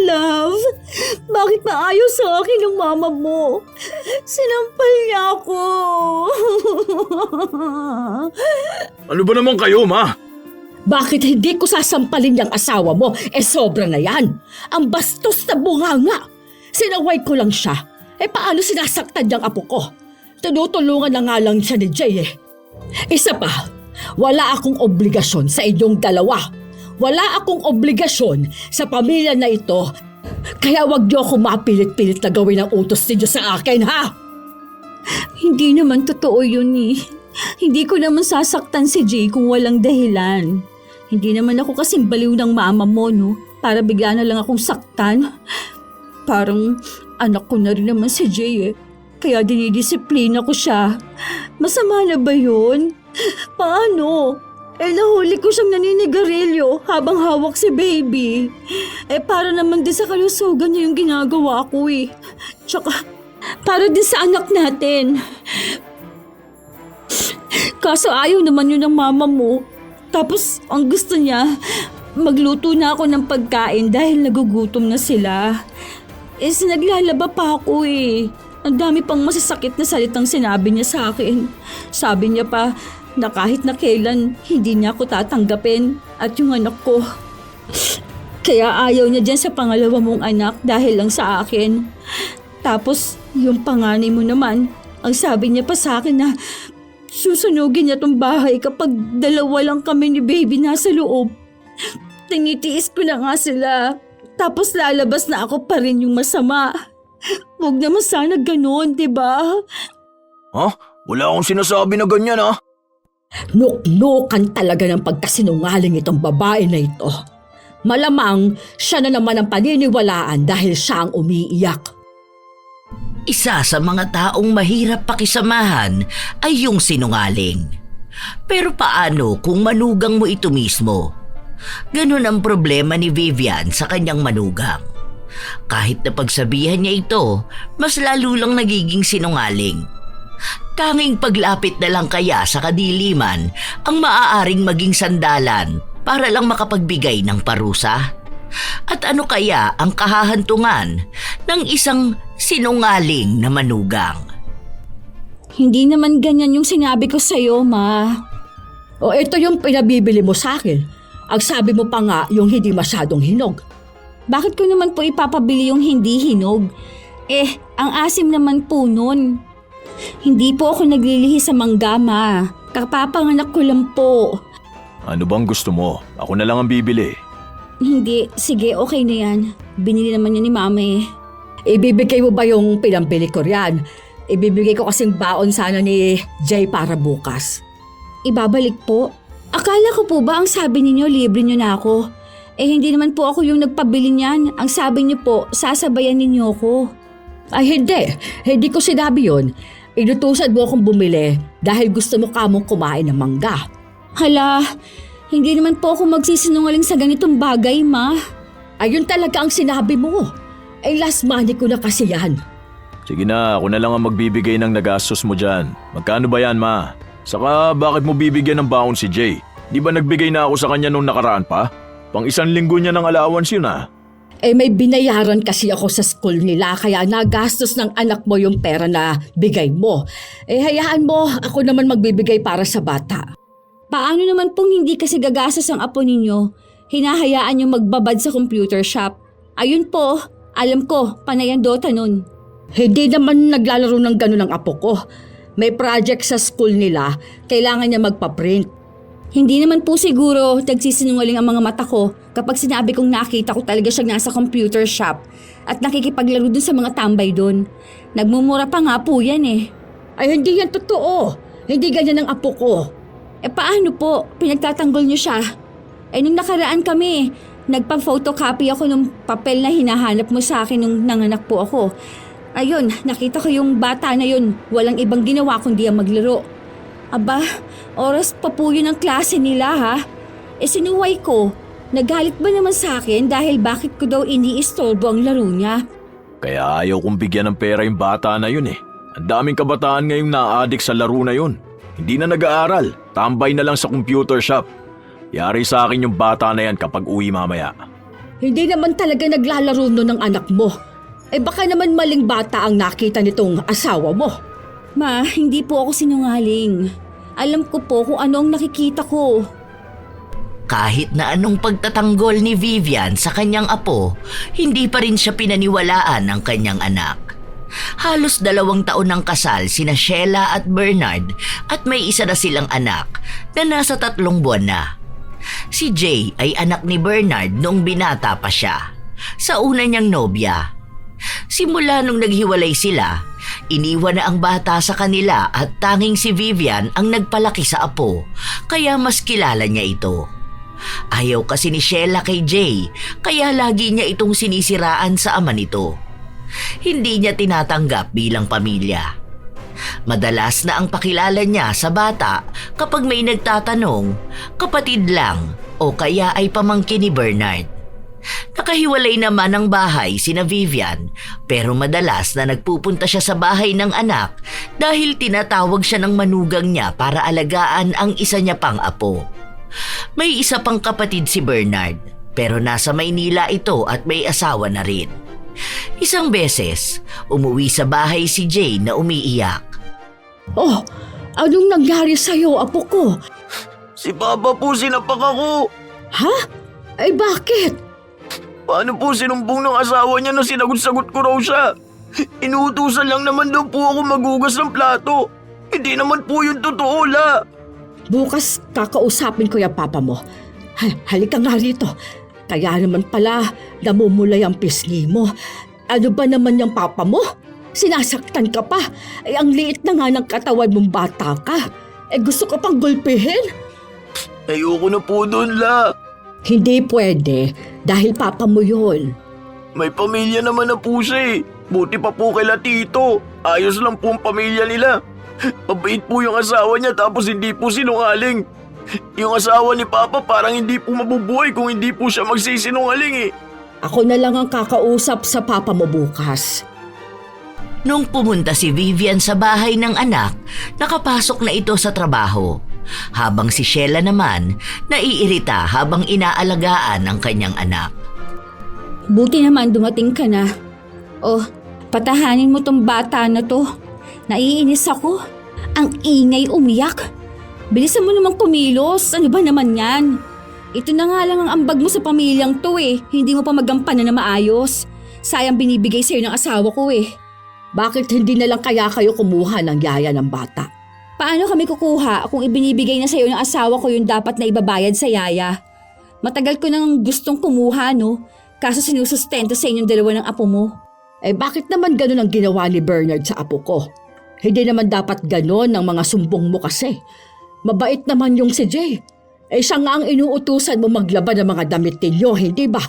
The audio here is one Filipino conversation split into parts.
Love, bakit maayaw sa akin ng mama mo? Sinampal niya ako. Ano ba naman kayo, ma? Bakit hindi ko sasampalin yung asawa mo? Sobra na yan. Ang bastos na bunganga. Sinaway ko lang siya. Paano sinasaktan yung apo ko? Tinutulungan na nga lang siya ni Jay Isa pa, wala akong obligasyon sa inyong dalawa. Wala akong obligasyon sa pamilya na ito. Kaya wag niyo ako mapilit-pilit na gawin ang utos ninyo sa akin, ha? Hindi naman totoo yun Hindi ko naman sasaktan si Jay kung walang dahilan. Hindi naman ako kasing baliw ng mama mo, no? Para bigla na lang akong saktan. Parang anak ko na rin naman si Jay Kaya dinidisiplina ko siya. Masama na ba yun? Paano? Nahuli ko siyang naninigarilyo habang hawak si baby. Para naman din sa kalusugan niya yung ginagawa ko Tsaka, para din sa anak natin. Kaso ayaw naman yun ng mama mo. Tapos, ang gusto niya, magluto na ako ng pagkain dahil nagugutom na sila. Naglalaba pa ako Ang dami pang masasakit na salitang sinabi niya sa akin. Sabi niya pa na kahit na kailan hindi niya ako tatanggapin at yung anak ko. Kaya ayaw niya dyan sa pangalawa mong anak dahil lang sa akin. Tapos yung panganay mo naman, ang sabi niya pa sa akin na susunugin niya tong bahay kapag dalawa lang kami ni baby nasa loob. Tinitiis ko na nga sila. Tapos lalabas na ako pa rin yung masama. Huwag naman sana ganun, diba? Ha? Wala akong sinasabi na ganyan, ha? Nuknukan talaga ng pagkasinungaling itong babae na ito. Malamang siya na naman ang paniniwalaan dahil siya ang umiiyak. Isa sa mga taong mahirap pakisamahan ay yung sinungaling. Pero paano kung manugang mo ito mismo? Ganun ang problema ni Vivian sa kanyang manugang. Kahit na pagsabihan niya ito, mas lalo lang nagiging sinungaling. Tanging paglapit na lang kaya sa kadiliman ang maaaring maging sandalan para lang makapagbigay ng parusa? At ano kaya ang kahahantungan ng isang sinungaling na manugang? Hindi naman ganyan yung sinabi ko sa'yo, Ma. O ito yung pinabibili mo sa akin. Ang sabi mo pa nga yung hindi masyadong hinog. Bakit ko naman po ipapabili yung hindi hinog? Ang asim naman po nun. Hindi po ako naglilihi sa mangga, Ma. Kapapanganak ko lang po. Ano bang gusto mo? Ako na lang ang bibili. Hindi, sige, okay na yan. Binili naman niya ni Mama Ibibigay mo ba yung pinambili ko riyan? Ibibigay ko kasing baon sana ni Jay para bukas. Ibabalik po? Akala ko po ba ang sabi ninyo libre niyo na ako? Hindi naman po ako yung nagpabili niyan. Ang sabi niyo po, sasabayan ninyo ako. Ay hindi, hindi ko sinabi yun. Inutusan mo akong bumili dahil gusto mo kamong kumain ng mangga. Hala, hindi naman po ako magsisinungaling sa ganitong bagay, Ma. Ayun talaga ang sinabi mo. Last money ko na kasi yan. Sige na, ako na lang ang magbibigay ng nagastos mo dyan. Magkano ba yan, ma? Saka bakit mo bibigyan ng baon si Jay? Di ba nagbigay na ako sa kanya nung nakaraan pa? Pang 1 linggo niya ng allowance yun may binayaran kasi ako sa school nila kaya nagastos ng anak mo yung pera na bigay mo. Hayaan mo, ako naman magbibigay para sa bata. Paano naman pong hindi kasi gagastos ang apo ninyo? Hinahayaan yung magbabad sa computer shop. Ayun po, alam ko, panay ang Dota nun. Hindi naman naglalaro ng ganun ang apo ko. May project sa school nila, kailangan niya magpa-print. Hindi naman po siguro nagsisinungaling ang mga mata ko kapag sinabi kong nakita ko talaga siyang nasa computer shop at nakikipaglaro dun sa mga tambay dun. Nagmumura pa nga po yan Ay hindi yan totoo. Hindi ganyan ang apo ko. Paano po? Pinagtatanggol niyo siya. Nung nakaraan kami, nagpa-photocopy ako ng papel na hinahanap mo sa akin nung nanganak po ako. Ayun, nakita ko yung bata na yun. Walang ibang ginawa kundi ang maglaro. Aba, oras pa po yun ang klase nila ha. Sinuway ko. Nagalit ba naman sa akin dahil bakit ko daw iniistorbo ang laro niya? Kaya ayaw kong bigyan ng pera yung bata na yun Ang daming kabataan ngayong na-addict sa laro na yun. Hindi na nag-aaral, tambay na lang sa computer shop. Yari sa akin yung bata na yan kapag uwi mamaya. Hindi naman talaga naglalaro nun ng anak mo. Baka naman maling bata ang nakita nitong asawa mo. Ma, hindi po ako sinungaling. Alam ko po kung ano ang nakikita ko. Kahit na anong pagtatanggol ni Vivian sa kanyang apo, hindi pa rin siya pinaniwalaan ng kanyang anak. Halos 2 taon ng kasal sina Sheila at Bernard at may isa na silang anak na nasa 3 buwan na. Si Jay ay anak ni Bernard noong binata pa siya, sa una niyang nobya. Simula nung naghiwalay sila, iniwan na ang bata sa kanila at tanging si Vivian ang nagpalaki sa apo, kaya mas kilala niya ito. Ayaw kasi ni Sheila kay Jay, kaya lagi niya itong sinisiraan sa ama nito. Hindi niya tinatanggap bilang pamilya. Madalas na ang pakilala niya sa bata kapag may nagtatanong, kapatid lang o kaya ay pamangkin ni Bernard. Nakahiwalay naman ang bahay sina Vivian, pero madalas na nagpupunta siya sa bahay ng anak dahil tinatawag siya ng manugang niya para alagaan ang isa niya pang apo. May isa pang kapatid si Bernard, pero nasa Maynila ito at may asawa na rin. Isang beses, umuwi sa bahay si Jay na umiiyak. Oh, anong nangyari sa'yo, apo ko? Si Papa po sinapak ako. Ha? Bakit? Paano po sinumbong ng asawa niya na sinagot-sagot ko raw siya? Inuutusan lang naman daw po ako maghugas ng plato. Hindi naman po yun totoo, la. Bukas kakausapin ko yung papa mo. Halika nga rito. Kaya naman pala namumulay ang pisngi mo. Ano ba naman yung papa mo? Sinasaktan ka pa. Ang liit na nga ng katawan mong bata ka. Gusto ka pang gulpihin? Ayoko na po doon, la. Hindi pwede dahil papa mo yun. May pamilya naman na po siya eh. Buti pa po kay Tito. Ayos lang po ang pamilya nila. Mabait po yung asawa niya tapos hindi po sinungaling. Yung asawa ni Papa parang hindi po mabubuhay kung hindi po siya magsisinungaling eh. Ako na lang ang kakausap sa papa mo bukas. Nung pumunta si Vivian sa bahay ng anak, nakapasok na ito sa trabaho. Habang si Sheila naman, naiirita habang inaalagaan ang kanyang anak. Buti naman dumating ka na. Oh, patahanin mo tong bata na to. Naiinis ako. Ang ingay umiyak. Bilisan mo namang kumilos. Ano ba naman yan? Ito na nga lang ang ambag mo sa pamilyang to eh. Hindi mo pa magampanan na maayos. Sayang binibigay sa'yo ng asawa ko eh. Bakit hindi na lang kaya kayo kumuha ng yaya ng bata? Paano kami kukuha kung ibinibigay na sa'yo ng asawa ko yung dapat na ibabayad sa yaya? Matagal ko nang gustong kumuha no? Kaso sinusustento sa inyong dalawa ng apo mo. Bakit naman ganun ang ginawa ni Bernard sa apo ko? Hindi naman dapat ganon ang mga sumbong mo kasi. Mabait naman yung si Jay. Siya nga ang inuutusan mo maglaban ng mga damit ninyo, hindi ba?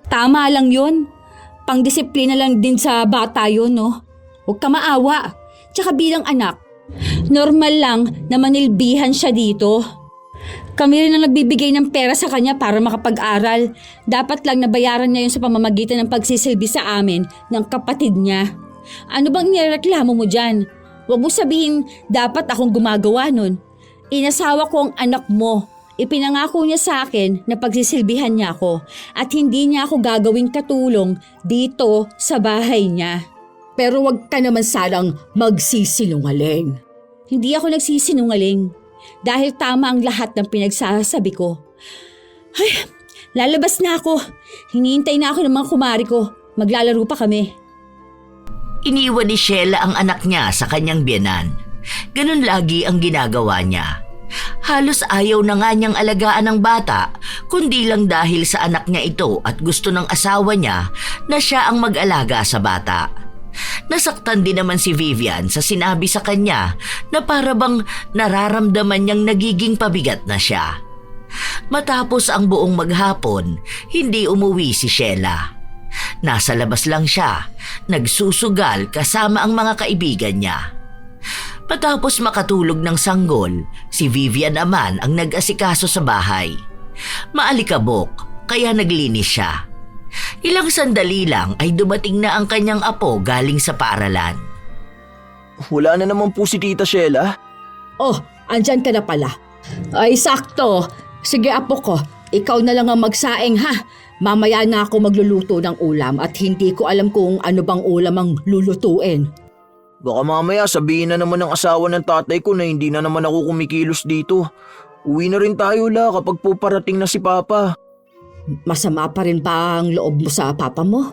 Tama lang yun. Pangdisiplina lang din sa bata yun, no? Huwag ka maawa. Tsaka bilang anak, normal lang na manilbihan siya dito. Kami rin ang nagbibigay ng pera sa kanya para makapag-aral. Dapat lang nabayaran niya yun sa pamamagitan ng pagsisilbi sa amin ng kapatid niya. Ano bang nireklamo mo dyan? Huwag mo sabihin dapat akong gumagawa nun. Inasawa ko ang anak mo. Ipinangako niya sa akin na pagsisilbihan niya ako at hindi niya ako gagawing katulong dito sa bahay niya. Pero wag ka naman sanang magsisinungaling. Hindi ako nagsisinungaling dahil tama ang lahat ng pinagsasabi ko. Ay, lalabas na ako. Hinihintay na ako ng mga kumari ko. Maglalaro pa kami. Iniwan ni Sheila ang anak niya sa kanyang biyenan. Ganun lagi ang ginagawa niya. Halos ayaw na nga niyang alagaan ng bata, kundi lang dahil sa anak niya ito at gusto ng asawa niya na siya ang mag-alaga sa bata. Nasaktan din naman si Vivian sa sinabi sa kanya na para bang nararamdaman niyang nagiging pabigat na siya. Matapos ang buong maghapon, hindi umuwi si Sheila. Nasa labas lang siya, nagsusugal kasama ang mga kaibigan niya. Matapos makatulog ng sanggol, si Vivian naman ang nag-asikaso sa bahay. Maalikabok, kaya naglinis siya. Ilang sandali lang ay dumating na ang kanyang apo galing sa paaralan. Wala na naman po si Tita Sheila. Oh, andyan ka na pala. Ay, sakto. Sige apo ko, Ikaw na lang ang magsaing ha. Mamaya na ako magluluto ng ulam at hindi ko alam kung ano bang ulam ang lulutuin. Baka mamaya sabihin na naman ng asawa ng tatay ko na hindi na naman ako kumikilos dito. Uwi na rin tayo la kapag po parating na si Papa. Masama pa rin ba ang loob mo sa papa mo?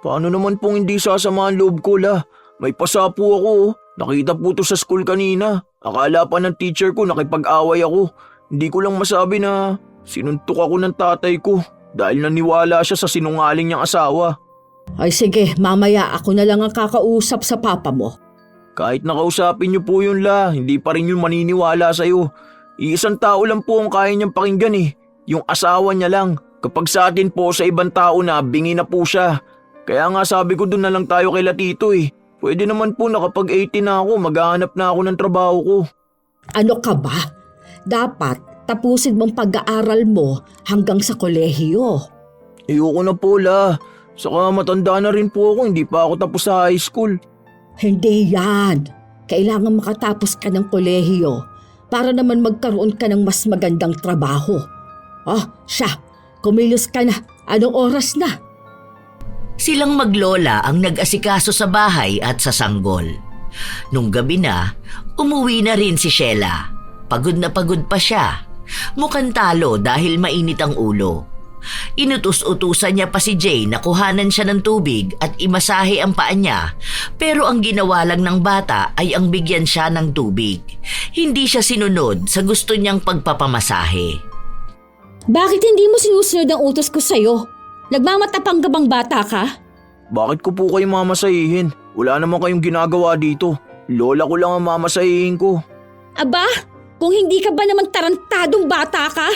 Paano naman pong hindi sasama ang loob ko la? May pasa po ako oh. Nakita po to sa school kanina. Akala pa ng teacher ko nakipag-away ako. Hindi ko lang masabi na sinuntok ako ng tatay ko dahil naniwala siya sa sinungaling niyang asawa. Ay sige, mamaya ako na lang ang kakausap sa papa mo. Kahit nakausapin niyo po yun la, hindi pa rin yun maniniwala sa'yo. Iisang tao lang po ang kaya niyang pakinggan eh. Yung asawa niya lang. Kapag sa atin po sa ibang tao na, bingi na po siya. Kaya nga sabi ko doon na lang tayo kay Tito eh. Pwede naman po na kapag 18 na ako, maghahanap na ako ng trabaho ko. Ano ka ba? Dapat tapusin mong pag-aaral mo hanggang sa kolehiyo. Ayoko na po la. Saka matanda na rin po ako, hindi pa ako tapos sa high school. Hindi yan. Kailangan makatapos ka ng kolehiyo para naman magkaroon ka ng mas magandang trabaho. Siya, kumilos ka na. Anong oras na? Silang maglola ang nag-asikaso sa bahay at sa sanggol. Nung gabi na, umuwi na rin si Sheila. Pagod na pagod pa siya. Mukhang talo dahil mainit ang ulo. Inutus-utusan niya pa si Jay na kuhanan siya ng tubig at imasahe ang paa niya, pero ang ginawa lang ng bata ay ang bigyan siya ng tubig. Hindi siya sinunod sa gusto niyang pagpapamasahe. Bakit hindi mo sinusunod ang utos ko sa'yo? Nagmamatapang ka bang bata ka? Bakit ko po kayo mamasahihin? Wala naman kayong ginagawa dito. Lola ko lang ang mamasahihin ko. Aba, kung hindi ka ba naman tarantadong bata ka?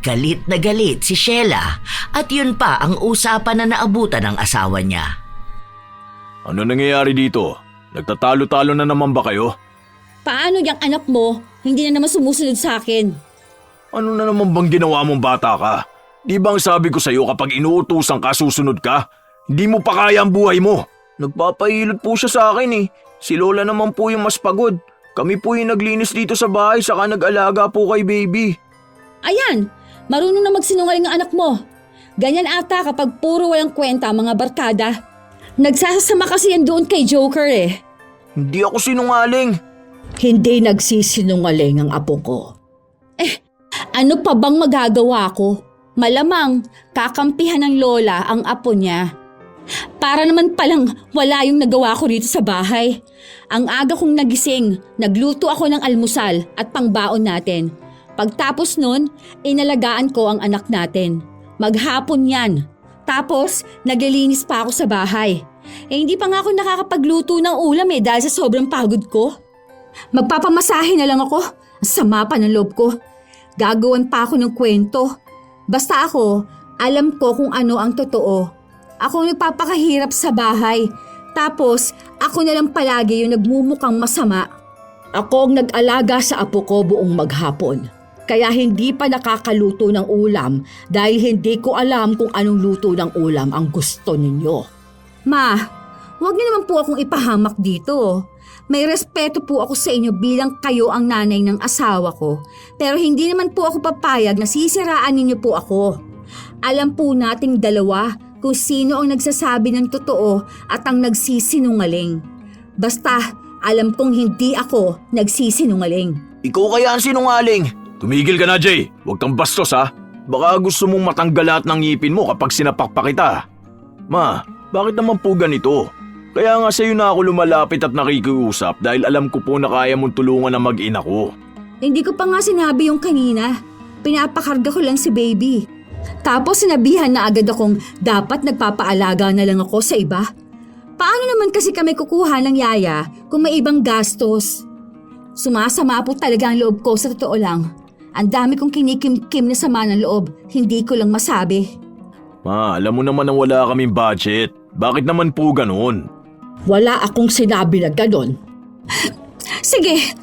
Galit na galit si Sheila at yun pa ang usapan na naabutan ng asawa niya. Ano nangyayari dito? Nagtatalo-talo na naman ba kayo? Paano yung anak mo hindi na naman sumusunod sa akin? Ano na naman bang ginawa mong bata ka? Di bang sabi ko sa'yo kapag inuutusan ka susunod ka? Hindi mo pa kaya ang buhay mo. Nagpapahilot po siya sa akin eh. Si Lola naman po yung mas pagod. Kami po yung naglinis dito sa bahay saka nag-alaga po kay baby. Ayan, marunong na magsinungaling ang anak mo. Ganyan ata kapag puro walang kwenta ang mga barkada. Nagsasasama kasi yan doon kay Joker eh. Hindi ako sinungaling. Hindi nagsisinungaling ang apo ko. Ano pa bang magagawa ko? Malamang kakampihan ng lola ang apo niya. Para naman palang wala yung nagawa ko rito sa bahay. Ang aga kong nagising, nagluto ako ng almusal at pangbaon natin. Pagtapos nun, inalagaan ko ang anak natin. Maghapon yan. Tapos, naglilinis pa ako sa bahay. Hindi pa nga ako nakakapagluto ng ulam dahil sa sobrang pagod ko. Magpapamasahe na lang ako. Sama pa ng loob ko. Gagawan pa ako ng kwento. Basta ako, alam ko kung ano ang totoo. Ako ang nagpapakahirap sa bahay. Tapos, ako na lang palagi yung nagmumukhang masama. Ako ang nag-alaga sa apo ko buong maghapon. Kaya hindi pa nakakaluto ng ulam dahil hindi ko alam kung anong luto ng ulam ang gusto ninyo. Ma, huwag niyo naman po akong ipahamak dito. May respeto po ako sa inyo bilang kayo ang nanay ng asawa ko. Pero hindi naman po ako papayag na sisiraan ninyo po ako. Alam po nating dalawa kung sino ang nagsasabi ng totoo at ang nagsisinungaling. Basta, alam kong hindi ako nagsisinungaling. Ikaw kaya ang sinungaling. Tumigil ka na, Jay. Huwag kang bastos ha. Baka gusto mong matanggal lahat ng ngipin mo kapag sinapak pa kita. Ma, bakit naman po ganito? Kaya nga sa'yo na ako lumalapit at nakikiusap dahil alam ko po na kaya mong tulungan na mag-ina ko. Hindi ko pa nga sinabi yung kanina. Pinapakarga ko lang si baby. Tapos sinabihan na agad akong dapat nagpapaalaga na lang ako sa iba. Paano naman kasi kami kukuha ng yaya kung may ibang gastos? Sumasama po talaga ang loob ko sa totoo lang. Ang dami kong kinikim-kim na sama ng loob, hindi ko lang masabi. Ma, alam mo naman na wala kaming budget. Bakit naman po ganun? Wala akong sinabi na ganon. Sige,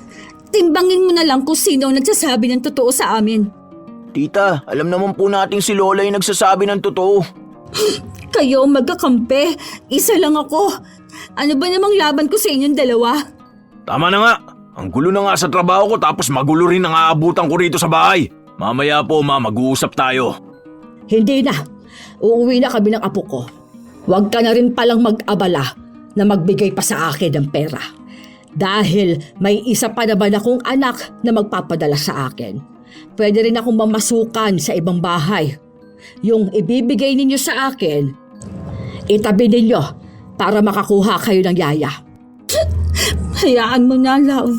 timbangin mo na lang kung sino ang nagsasabi ng totoo sa amin. Tita, alam naman po nating si Lola yung nagsasabi ng totoo. Kayo magkakampi, isa lang ako. Ano ba namang laban ko sa inyong dalawa? Tama na nga. Ang gulo na nga sa trabaho ko tapos magulo rin ang aabutan ko rito sa bahay. Mamaya po ma, mag-uusap tayo. Hindi na. Uuwi na kami ng apo ko. Huwag ka na rin palang mag-abala na magbigay pa sa akin ng pera. Dahil may isa pa naman akong anak na magpapadala sa akin. Pwede rin akong mamasukan sa ibang bahay. Yung ibibigay ninyo sa akin, itabi ninyo para makakuha kayo ng yaya. Hayaan mo na, love.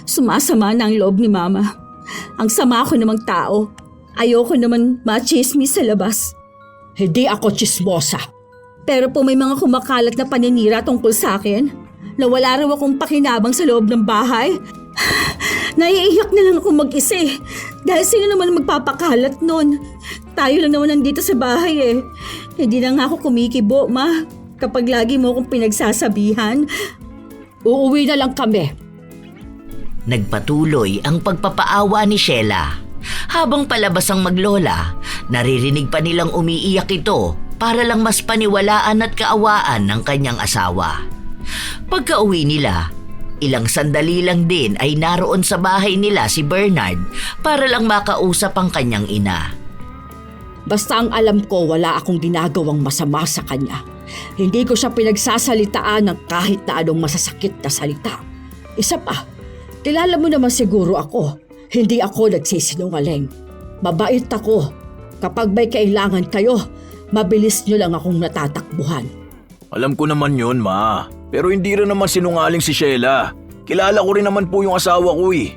Sumasama na ang loob ni Mama. Ang sama ko namang tao. Ayoko naman machismis sa labas. Hindi ako tsismosa. Pero po may mga kumakalat na paninira tungkol sa akin na wala raw akong pakinabang sa loob ng bahay. Naiiyak na lang ako mag-isa eh. Dahil sino naman magpapakalat nun? Tayo lang naman nandito sa bahay eh. Hindi na nga ako kumikibo, Ma. Kapag lagi mo akong pinagsasabihan. Uuwi na lang kami. Nagpatuloy ang pagpapaawa ni Sheila. Habang palabas ang maglola, naririnig pa nilang umiiyak ito para lang mas paniwalaan at kaawaan ng kanyang asawa. Pagka-uwi nila, ilang sandali lang din ay naroon sa bahay nila si Bernard para lang makausap ang kanyang ina. Basta ang alam ko, wala akong ginagawang masama sa kanya. Hindi ko siya pinagsasalitaan ng kahit na anong masasakit na salita. Isa pa, kilala mo naman siguro ako. Hindi ako nagsisinungaling. Mabait ako. Kapag may kailangan kayo, mabilis nyo lang akong natatakbuhan. Alam ko naman yun, ma. Pero hindi rin naman sinungaling si Sheila. Kilala ko rin naman po yung asawa ko eh.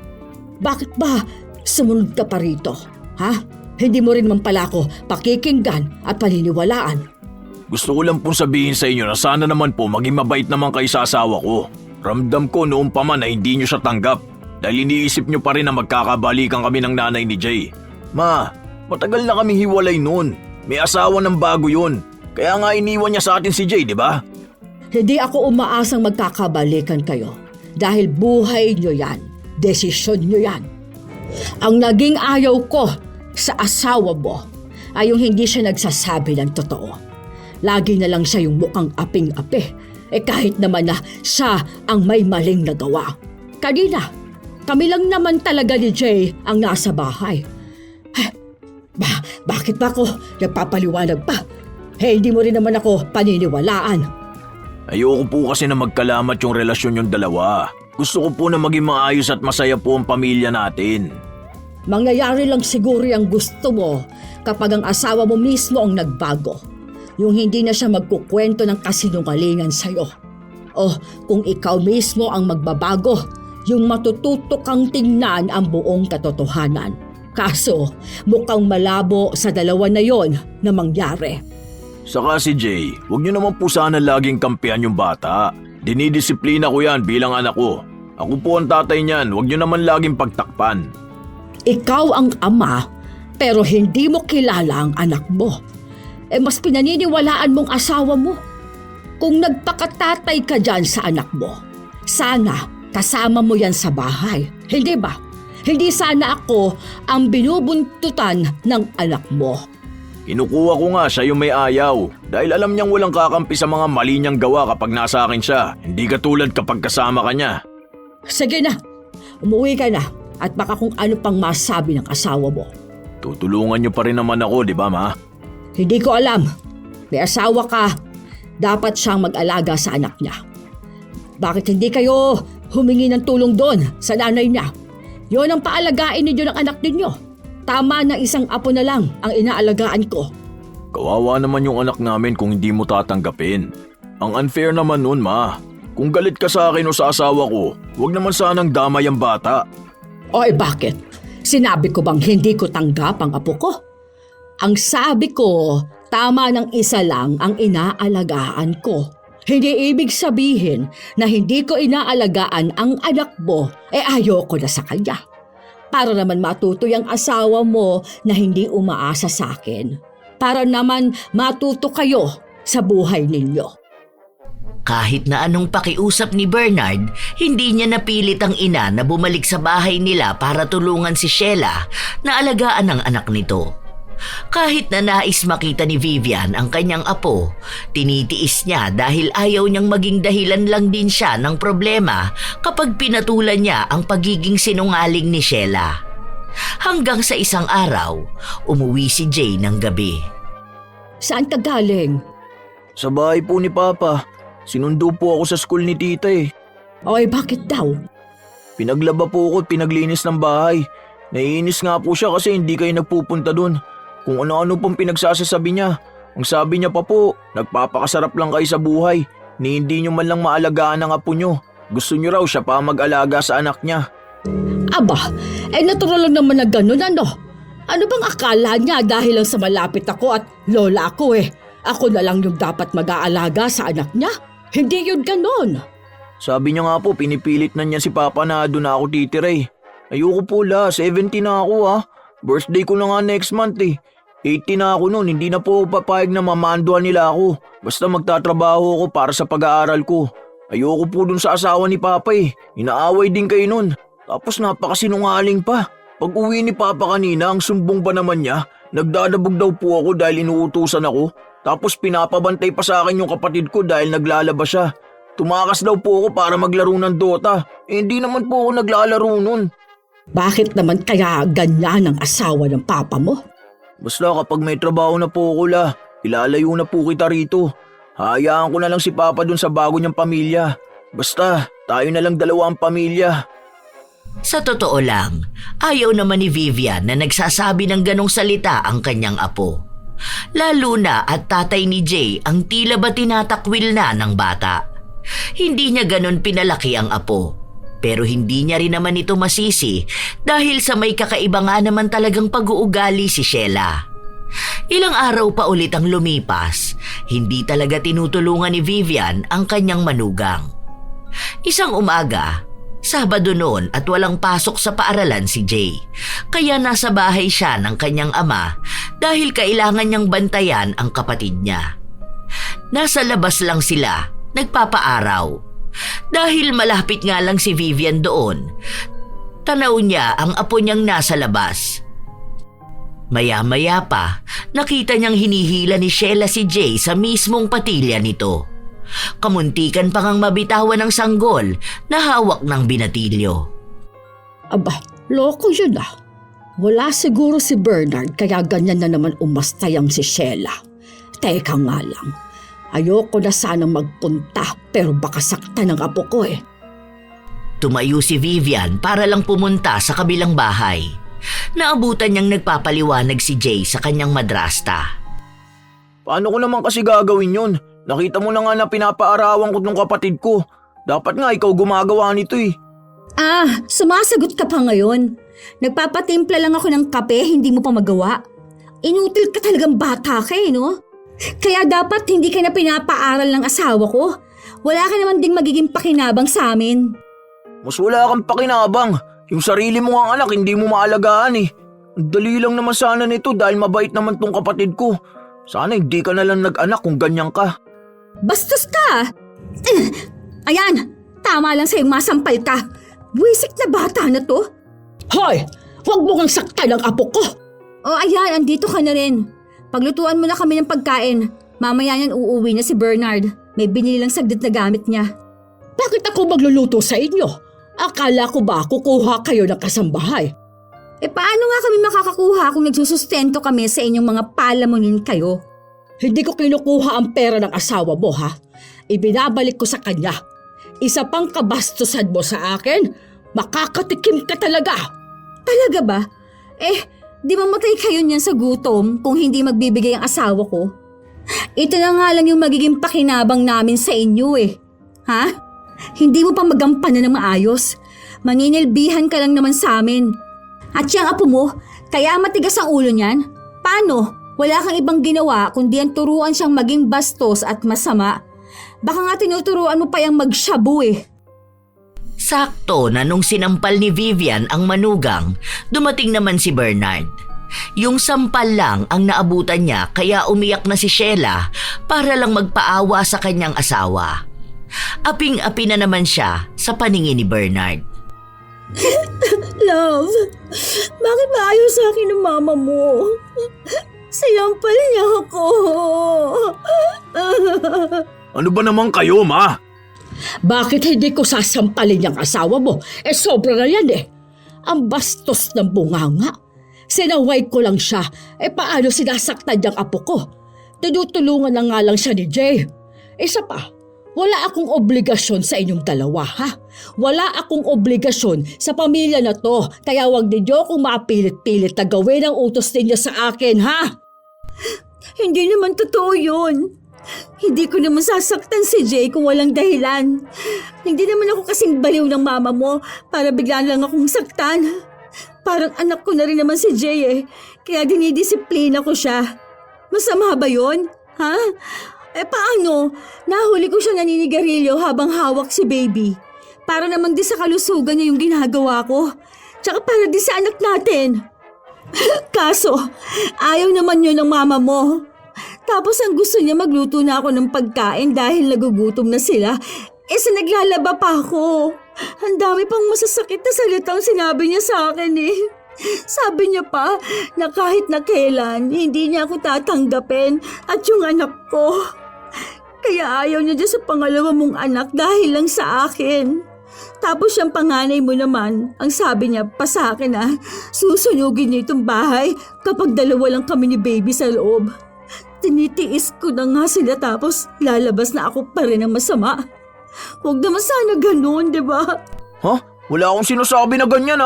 Bakit ba sumunod ka pa rito? Ha? Hindi mo rin man pala ako pakikinggan at paniniwalaan. Gusto ko lang pong sabihin sa inyo na sana naman po maging mabait naman kayo sa asawa ko. Ramdam ko noon pa man na hindi nyo siya tanggap. Dahil iniisip nyo pa rin na magkakabalikan kami ng nanay ni Jay. Ma, matagal na kaming hiwalay noon. May asawa ng bago yun. Kaya nga iniwan niya sa atin si Jay, di ba? Hindi ako umaasang magkakabalikan kayo. Dahil buhay nyo yan. Desisyon nyo yan. Ang naging ayaw ko sa asawa mo ay yung hindi siya nagsasabi ng totoo. Lagi na lang siya yung mukhang aping-api. Kahit naman na siya ang may maling nagawa. Kanina, kami lang naman talaga ni Jay ang nasa bahay. Bakit ba ako nagpapaliwanag pa? Hindi mo rin naman ako paniniwalaan. Ayoko po kasi na magkalamat yung relasyon yung dalawa. Gusto ko po na maging maayos at masaya po ang pamilya natin. Mangyayari lang siguro ang gusto mo kapag ang asawa mo mismo ang nagbago. Yung hindi na siya magkukwento ng kasinungalingan sa'yo. O kung ikaw mismo ang magbabago, yung matututo kang tingnan ang buong katotohanan. Kaso, mukhang malabo sa dalawa na yon na mangyari. Saka si Jay, huwag niyo naman po sana laging kampihan yung bata. Dinidisiplina ko yan bilang anak ko. Ako po ang tatay niyan, huwag niyo naman laging pagtakpan. Ikaw ang ama, pero hindi mo kilala ang anak mo. Mas pinaniniwalaan mong asawa mo. Kung nagpakatatay ka dyan sa anak mo, sana kasama mo yan sa bahay. Hindi ba? Hindi sana ako ang binubuntutan ng anak mo. Kinukuha ko nga siya yung may ayaw dahil alam niyang walang kakampi sa mga mali niyang gawa kapag nasa akin siya. Hindi katulad kapag kasama ka niya. Sige na, umuwi ka na at baka kung ano pang masabi ng asawa mo. Tutulungan niyo pa rin naman ako, di ba ma? Hindi ko alam. May asawa ka, dapat siyang mag-alaga sa anak niya. Bakit hindi kayo humingi ng tulong doon sa nanay niya? Yon ang paalagain ninyo ng anak ninyo. Tama na isang apo na lang ang inaalagaan ko. Kawawa naman yung anak namin kung hindi mo tatanggapin. Ang unfair naman nun, ma. Kung galit ka sa akin o sa asawa ko, huwag naman sanang damay ang bata. Bakit? Sinabi ko bang hindi ko tanggap ang apo ko? Ang sabi ko, tama ng isa lang ang inaalagaan ko. Hindi ibig sabihin na hindi ko inaalagaan ang anak mo, ayoko na sa kanya. Para naman matuto yung asawa mo na hindi umaasa sa akin. Para naman matuto kayo sa buhay ninyo. Kahit na anong pakiusap ni Bernard, hindi niya napilit ang ina na bumalik sa bahay nila para tulungan si Sheila na alagaan ang anak nito. Kahit na nais makita ni Vivian ang kanyang apo, tinitiis niya dahil ayaw niyang maging dahilan lang din siya ng problema kapag pinatulan niya ang pagiging sinungaling ni Sheila. Hanggang sa isang araw, umuwi si Jay ng gabi. Saan ka galing? Sa bahay po ni Papa. Sinundo po ako sa school ni Tita eh. Oy, bakit daw? Pinaglaba po ako at pinaglinis ng bahay. Naiinis nga po siya kasi hindi kayo nagpupunta dun. Kung ano-ano pong pinagsasasabi niya. Ang sabi niya pa po, nagpapakasarap lang kayo sa buhay. Ni hindi niyo man lang maalagaan ang apo niyo. Gusto niyo raw siya pa mag-alaga sa anak niya. Aba, natural lang naman na ganun ano? Ano bang akala niya dahil lang sa malapit ako at lola ako eh? Ako na lang yung dapat mag-aalaga sa anak niya? Hindi yun ganun. Sabi niya nga po, pinipilit na niya si Papa na doon na ako titira eh. Ayoko po 70 na ako ha. Birthday ko na nga next month eh. 80 na ako noon, hindi na po ako papayag na mamanduan nila ako. Basta magtatrabaho ako para sa pag-aaral ko. Ayoko po dun sa asawa ni Papa eh. Inaaway din kayo nun. Tapos napakasinungaling pa. Pag uwi ni Papa kanina, ang sumbong pa naman niya. Nagdadabog daw po ako dahil inuutusan ako. Tapos pinapabantay pa sa akin yung kapatid ko dahil naglalaba siya. Tumakas daw po ako para maglaro ng Dota. Hindi naman po ako naglalaro nun. Bakit naman kaya ganyan ang asawa ng papa mo? Basta kapag may trabaho na po ako ilalayo na po kita rito. Hayaan ko na lang si Papa dun sa bago niyang pamilya. Basta, tayo na lang dalawa ang pamilya. Sa totoo lang, ayaw naman ni Vivian na nagsasabi ng ganong salita ang kanyang apo. Lalo na at tatay ni Jay ang tila ba tinatakwil na ng bata. Hindi niya ganon pinalaki ang apo. Pero hindi niya rin naman ito masisi dahil sa may kakaiba nga naman talagang pag-uugali si Sheila. Ilang araw pa ulit ang lumipas, hindi talaga tinutulungan ni Vivian ang kanyang manugang. Isang umaga, Sabado noon at walang pasok sa paaralan si Jay, kaya nasa bahay siya ng kanyang ama dahil kailangan niyang bantayan ang kapatid niya. Nasa labas lang sila, nagpapaaraw. Dahil malapit nga lang si Vivian doon, tanaw niya ang apo niyang nasa labas. Maya-maya pa, nakita niyang hinihila ni Sheila si Jay sa mismong patilya nito. Kamuntikan pa ngang mabitawan ng sanggol na hawak ng binatilyo. Aba, loko yun ah. Wala siguro si Bernard kaya ganyan na naman umastayang si Sheila. Teka nga lang, ayoko na sanang magpunta pero baka saktan ng apo ko eh. Tumayo si Vivian para lang pumunta sa kabilang bahay. Naabutan niyang nagpapaliwanag si Jay sa kanyang madrasta. Paano ko naman kasi gagawin yun? Nakita mo na nga na pinapaarawan ko ng kapatid ko. Dapat nga ikaw gumagawa nito eh. Sumasagot ka pa ngayon. Nagpapatimpla lang ako ng kape, hindi mo pa magawa. Inutil ka talagang bata ka eh, no? Kaya dapat hindi ka na pinapaaral ng asawa ko. Wala ka naman ding magiging pakinabang sa amin. Mas wala kang pakinabang. Yung sarili mo ang anak, hindi mo maalagaan eh. Ang dali lang naman sana nito dahil mabait naman tong kapatid ko. Sana hindi ka na lang nag-anak kung ganyan ka. Bastos ka! Ayan, tama lang sa'yong masampal ka. Buwisik na bata na to. Hoy! Huwag mo kang saktan ang apo ko! Ayan, andito ka na rin. Paglutuan mo na kami ng pagkain. Mamaya yan uuwi na si Bernard. May binili lang saglit na gamit niya. Bakit ako magluluto sa inyo? Akala ko ba kukuha kayo ng kasambahay? Paano nga kami makakakuha kung nagsusustento kami sa inyong mga palamunin kayo? Hindi ko kinukuha ang pera ng asawa mo ha. Ibinabalik ko sa kanya. Isa pang kabastusan mo sa akin, makakatikim ka talaga. Talaga ba? Di mamatay kayo niyan sa gutom kung hindi magbibigay ang asawa ko? Ito na nga lang yung magiging pakinabang namin sa inyo eh. Ha? Hindi mo pa magampanan ng maayos. Maninilbihan ka lang naman sa amin. At yung apo mo, kaya matigas ang ulo niyan? Paano? Wala kang ibang ginawa kundi ang turuan siyang maging bastos at masama. Baka nga tinuturuan mo pa yung magshabu eh. Sakto na nung sinampal ni Vivian ang manugang, dumating naman si Bernard. Yung sampal lang ang naabutan niya kaya umiyak na si Sheila para lang magpaawa sa kanyang asawa. Aping-api na naman siya sa paningin ni Bernard. Love, bakit ba ayaw sa akin ng mama mo? Sinampal niya ako. Ano ba naman kayo, ma? Bakit hindi ko sasampalin yung asawa mo? Sobra na yan eh. Ang bastos ng bunganga. Sinaway ko lang siya. Paano sinasaktan niyang apo ko? Tinutulungan na nga lang siya ni Jay. Isa pa, wala akong obligasyon sa inyong dalawa, ha? Wala akong obligasyon sa pamilya na to, kaya wag ninyo akong mapilit-pilit na gawin ang utos ninyo sa akin, ha? Hindi naman totoo yun. Hindi ko naman sasaktan si Jay kung walang dahilan. Hindi naman ako kasing baliw ng mama mo para bigla lang akong saktan. Parang anak ko na rin naman si Jay kaya dinidisiplina ko siya. Masama ba yun? Ha? Paano? Nahuli ko siya naninigarilyo habang hawak si baby. Para naman di sa kalusugan niya yung ginagawa ko. Tsaka para di sa anak natin. Kaso, ayaw naman yun ng mama mo. Tapos ang gusto niya magluto na ako ng pagkain dahil nagugutom na sila. Naglalaba pa ako. Ang dami pang masasakit na salitang sinabi niya sa akin Sabi niya pa na kahit na kailan, hindi niya ako tatanggapin at yung anak ko. Kaya ayaw niya dyan sa pangalawa mong anak dahil lang sa akin. Tapos yung panganay mo naman, ang sabi niya pa sa akin susunugin niya itong bahay kapag dalawa lang kami ni baby sa loob. Tinitiis ko na nga sila tapos lalabas na ako pa rin ng masama. Huwag naman sana ganun, di ba? Ha? Wala akong sinasabi na ganyan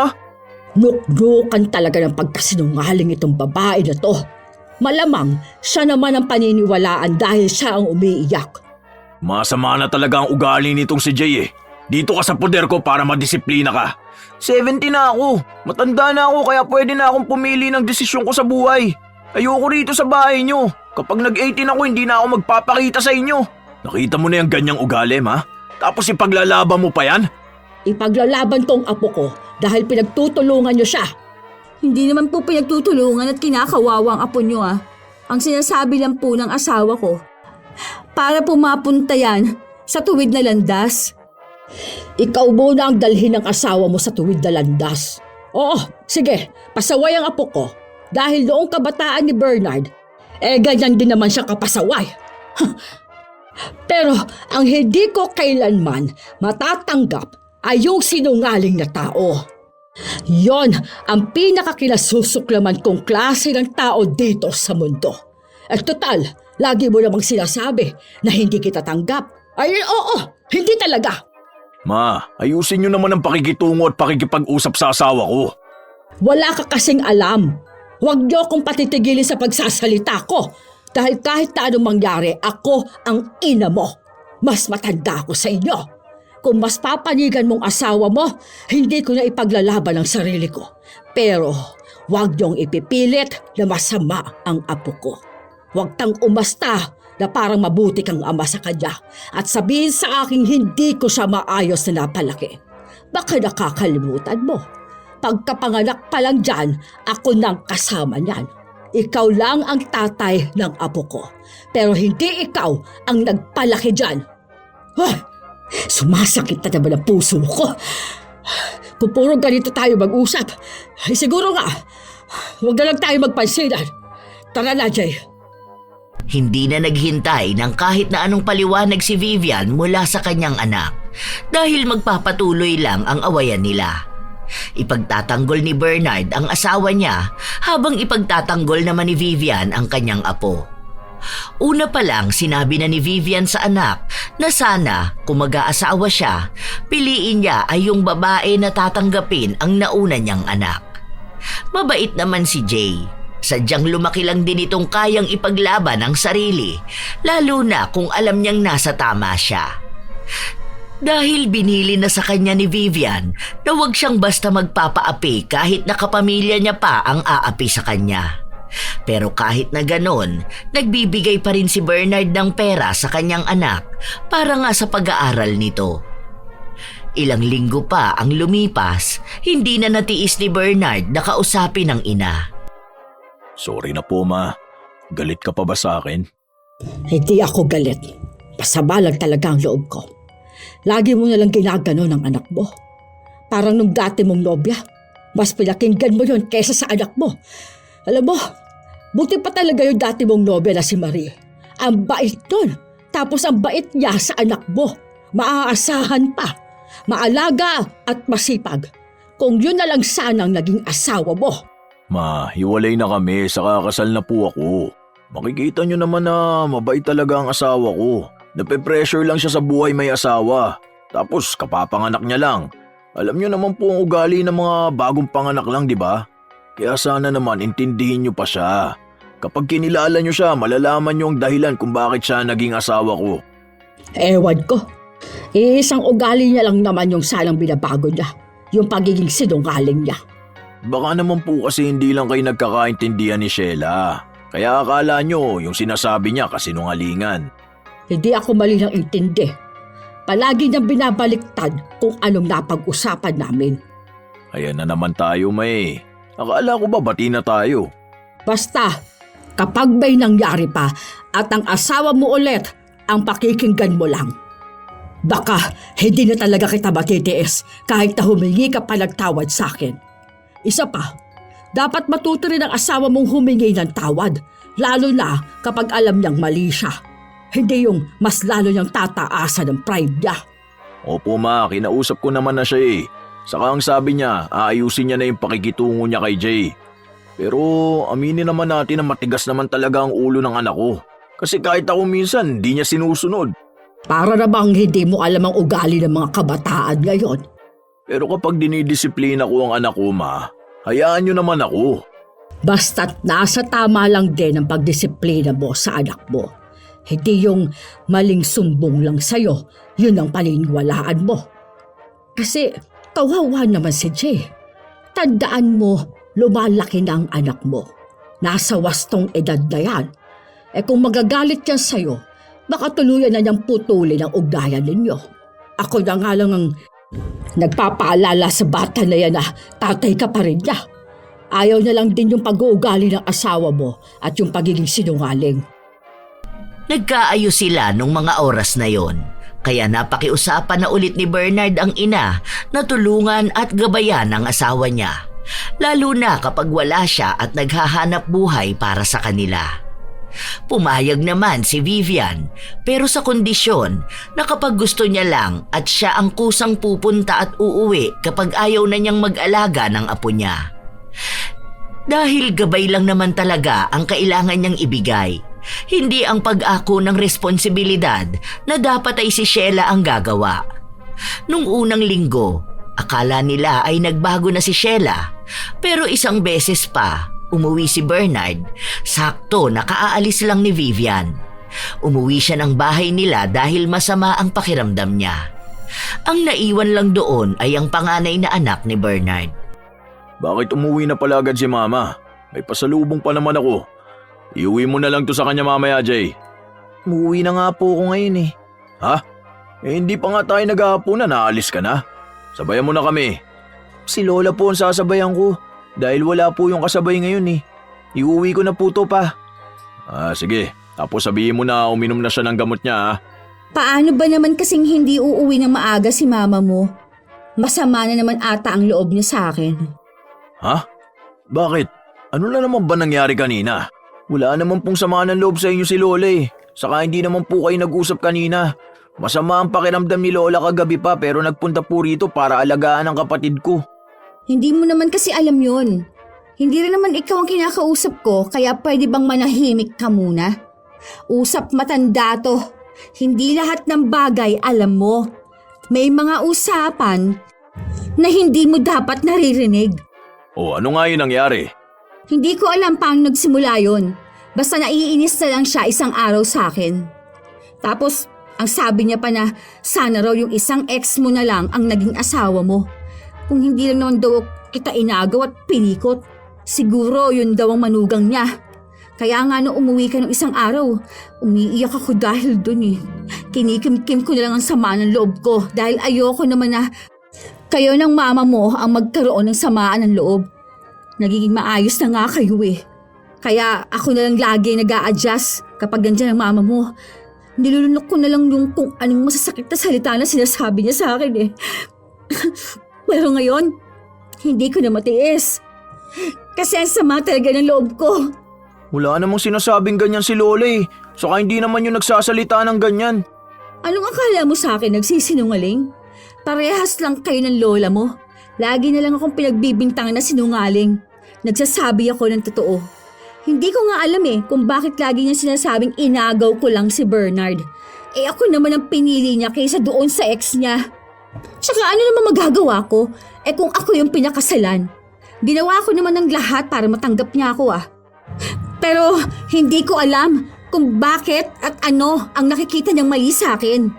Nuknukan talaga ng pagkasinungaling itong babae na to. Malamang siya naman ang paniniwalaan dahil siya ang umiiyak. Masama na talaga ang ugali nitong si Jay. Dito ka sa poder ko para madisiplina ka. 70 na ako. Matanda na ako kaya pwede na akong pumili ng desisyon ko sa buhay. Ayoko rito sa bahay nyo. Kapag nag-18 ako, hindi na ako magpapakita sa inyo. Nakita mo na yung ganyang ugali, ma? Tapos ipaglalaban mo pa yan? Ipaglalaban tong apo ko dahil pinagtutulungan niyo siya. Hindi naman po pinagtutulungan at kinakawawa ang apo niyo Ang sinasabi lang po ng asawa ko, para po mapunta yan sa tuwid na landas. Ikaw muna ang dalhin ng asawa mo sa tuwid na landas. Oo, sige, pasaway ang apo ko. Dahil noong kabataan ni Bernard, ganyan din naman siya kapasaway. Pero ang hindi ko kailanman matatanggap ay yung sinungaling na tao. Yon ang pinakakinasusuklaman kong klase ng tao dito sa mundo. At total, lagi mo namang sinasabi na hindi kita tanggap. Ay, oo, hindi talaga. Ma, ayusin niyo naman ang pakikitungo at pakikipag-usap sa asawa ko. Wala ka kasing alam. Huwag niyo akong patitigilin sa pagsasalita ko. Dahil kahit na anong mangyari, ako ang ina mo. Mas matanda ako sa inyo. Kung mas papanigan mong asawa mo, hindi ko na ipaglalaban ang sarili ko. Pero huwag niyong ipipilit na masama ang apo ko. Huwag kang umasta na parang mabuti kang ama sa kanya at sabihin sa aking hindi ko siya maayos na napalaki. Baka nakakalimutan mo. Pagkapanganak pa lang dyan, ako nang kasama niyan. Ikaw lang ang tatay ng apo ko. Pero hindi ikaw ang nagpalaki dyan. Sumasakit na naman ang puso ko. Pupuro ganito tayo mag-usap. Siguro nga, huwag na lang tayo magpansinan. Tara na, Jay. Hindi na naghintay ng kahit na anong paliwanag si Vivian mula sa kanyang anak dahil magpapatuloy lang ang awayan nila. Ipagtatanggol ni Bernard ang asawa niya habang ipagtatanggol naman ni Vivian ang kanyang apo. Una pa lang sinabi na ni Vivian sa anak na sana kung mag-aasawa siya, piliin niya ay yung babae na tatanggapin ang nauna niyang anak. Mabait naman si Jay. Sadyang lumaki lang din itong kayang ipaglaban ang sarili, lalo na kung alam niyang nasa tama siya. Dahil binili na sa kanya ni Vivian na huwag siyang basta magpapaapi kahit nakapamilya niya pa ang aapi sa kanya. Pero kahit na ganon, nagbibigay pa rin si Bernard ng pera sa kanyang anak para nga sa pag-aaral nito. Ilang linggo pa ang lumipas, hindi na natiis ni Bernard na kausapin ng ina. Sorry na po, ma. Galit ka pa ba sa akin? Hindi ako galit. Masama lang talaga ang loob ko. Lagi mo nalang ginagano ng anak mo. Parang nung dati mong nobya. Mas pinakinggan mo yon kesa sa anak mo. Alam mo, buti pa talaga yung dati mong nobya na si Marie. Ang bait nun. Tapos ang bait niya sa anak mo. Maaasahan pa. Maalaga at masipag. Kung yun na lang sanang naging asawa mo. Ma, hiwalay na kami, saka kasal na po ako. Makikita nyo naman na mabait talaga ang asawa ko. Nape-pressure lang siya sa buhay may asawa. Tapos kapapanganak niya lang. Alam nyo naman po ang ugali ng mga bagong panganak lang, di ba? Kaya sana naman intindihin nyo pa siya. Kapag kinilala nyo siya, malalaman nyo ang dahilan kung bakit siya naging asawa ko. Ewan ko. Isang ugali niya lang naman yung sanang binabago niya. Yung pagiging sinungaling niya. Baka naman po kasi hindi lang kayo nagkakaintindihan ni Sheila. Kaya akala nyo yung sinasabi niya kasinungalingan. Hindi ako mali ng intindi. Palagi niyang binabaliktad kung anong napag-usapan namin. Ayan na naman tayo, May. Akala ko ba bati na tayo? Basta, kapag may nangyari pa at ang asawa mo ulit ang pakikinggan mo lang. Baka hindi na talaga kita matitiis kahit na humingi ka pa ng tawad sa akin. Isa pa, dapat matuto rin ang asawa mong humingi ng tawad, lalo na kapag alam niyang mali siya. Hindi yung mas lalo niyang tataasan ng pride niya. Opo ma, kinausap ko naman na siya eh. Saka ang sabi niya, aayusin niya na yung pakikitungo niya kay Jay. Pero aminin naman natin na matigas naman talaga ang ulo ng anak ko. Kasi kahit ako minsan, di niya sinusunod. Para na bang hindi mo alam ang ugali ng mga kabataan ngayon? Pero kapag dinidisiplina ko ang anak ko, ma, hayaan niyo naman ako. Basta't nasa tama lang din ang pagdisiplina mo sa anak mo. Hindi yung maling sumbong lang sa'yo, yun ang paniniwalaan mo. Kasi kawawa naman si Jay. Tandaan mo, lumalaki na ang anak mo. Nasa wastong edad na yan. Kung magagalit yan sa'yo, baka tuluyan na niyang putulin ang ugnayan ninyo. Ako na nga lang ang nagpapaalala sa bata na yan na tatay ka pa rin niya. Ayaw na lang din yung pag-uugali ng asawa mo at yung pagiging sinungaling. Nagkaayos sila nung mga oras na yon. Kaya napakiusapan na ulit ni Bernard ang ina na tulungan at gabayan ang asawa niya. Lalo na kapag wala siya at naghahanap buhay para sa kanila. Pumayag naman si Vivian pero sa kondisyon na kapag gusto niya lang at siya ang kusang pupunta at uuwi kapag ayaw na niyang mag-alaga ng apo niya. Dahil gabay lang naman talaga ang kailangan niyang ibigay, hindi ang pag-ako ng responsibilidad na dapat ay si Sheila ang gagawa. Nung unang linggo, akala nila ay nagbago na si Sheila pero isang beses pa umuwi si Bernard, sakto nakaalis lang ni Vivian. Umuwi siya ng bahay nila dahil masama ang pakiramdam niya. Ang naiwan lang doon ay ang panganay na anak ni Bernard. Bakit umuwi na pala agad si mama? May pasalubong pa naman ako. Iuwi mo na lang to sa kanya mamaya, Jay. Umuwi na nga po ako ngayon eh. Ha? Hindi pa nga tayo naghahaponan, naalis ka na. Sabayan mo na kami. Si Lola po ang sasabayan ko. Dahil wala po yung kasabay ngayon eh. Iuwi ko na po to pa. Sige. Tapos sabihin mo na uminom na siya ng gamot niya ha. Paano ba naman kasing hindi uuwi ng maaga si mama mo? Masama na naman ata ang loob niya sa akin. Ha? Bakit? Ano na naman ba nangyari kanina? Wala naman pong sama ng loob sa inyo si Lola eh. Saka hindi naman po kayo nag-usap kanina. Masama ang pakiramdam ni Lola kagabi pa pero nagpunta po rito para alagaan ang kapatid ko. Hindi mo naman kasi alam yon. Hindi rin naman ikaw ang kinakausap ko kaya pwede bang manahimik ka muna? Usap matanda to. Hindi lahat ng bagay alam mo. May mga usapan na hindi mo dapat naririnig. O ano nga yun nangyari? Hindi ko alam paano nagsimula yon. Basta naiinis na lang siya isang araw sa akin. Tapos ang sabi niya pa na sana raw yung isang ex mo na lang ang naging asawa mo. Kung hindi lang naman daw kita inagaw at pinikot, siguro yun daw ang manugang niya. Kaya nga nung umuwi ka ng isang araw, umiiyak ako dahil dun eh. Kinikim-kim ko na lang ang sama ng loob ko dahil ayoko naman na kayo ng mama mo ang magkaroon ng samaan ng loob. Nagiging maayos na nga kayo eh. Kaya ako na lang lagi nag-a-adjust kapag nandiyan ang mama mo. Nilulunok ko na lang yung kung anong masasakit na salita na sinasabi niya sa akin eh. Pero ngayon, hindi ko na matiis. Kasi ang sama talaga ng loob ko. Wala namang sinasabing ganyan si Lola eh. Saka hindi naman yung nagsasalita ng ganyan. Anong akala mo sa akin nagsisinungaling? Parehas lang kayo ng lola mo. Lagi na lang akong pinagbibintangan na sinungaling. Nagsasabi ako ng totoo. Hindi ko nga alam kung bakit lagi niya sinasabing inagaw ko lang si Bernard. Ako naman ang pinili niya kaysa doon sa ex niya. Tsaka ano naman magagawa ko? Kung ako yung pinakasalan. Ginawa ko naman ng lahat para matanggap niya ako Pero hindi ko alam kung bakit at ano ang nakikita niyang mali sa akin.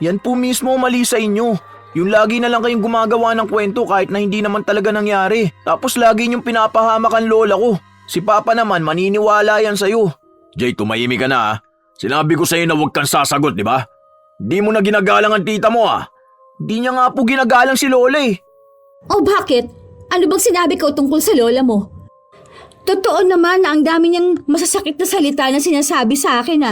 Yan po mismo mali sa inyo. Yung lagi na lang kayong gumagawa ng kwento kahit na hindi naman talaga nangyari. Tapos lagi niyong pinapahamak ang lola ko. Si Papa naman maniniwala yan sa'yo. Jay, tumahimik ka na Sinabi ko sa'yo na huwag kang sasagot, di ba? Di mo na ginagalang ang tita mo Di niya nga po ginagalang si Lola O bakit? Ano bang sinabi ko tungkol sa lola mo? Totoo naman na ang dami niyang masasakit na salita na sinasabi sa akin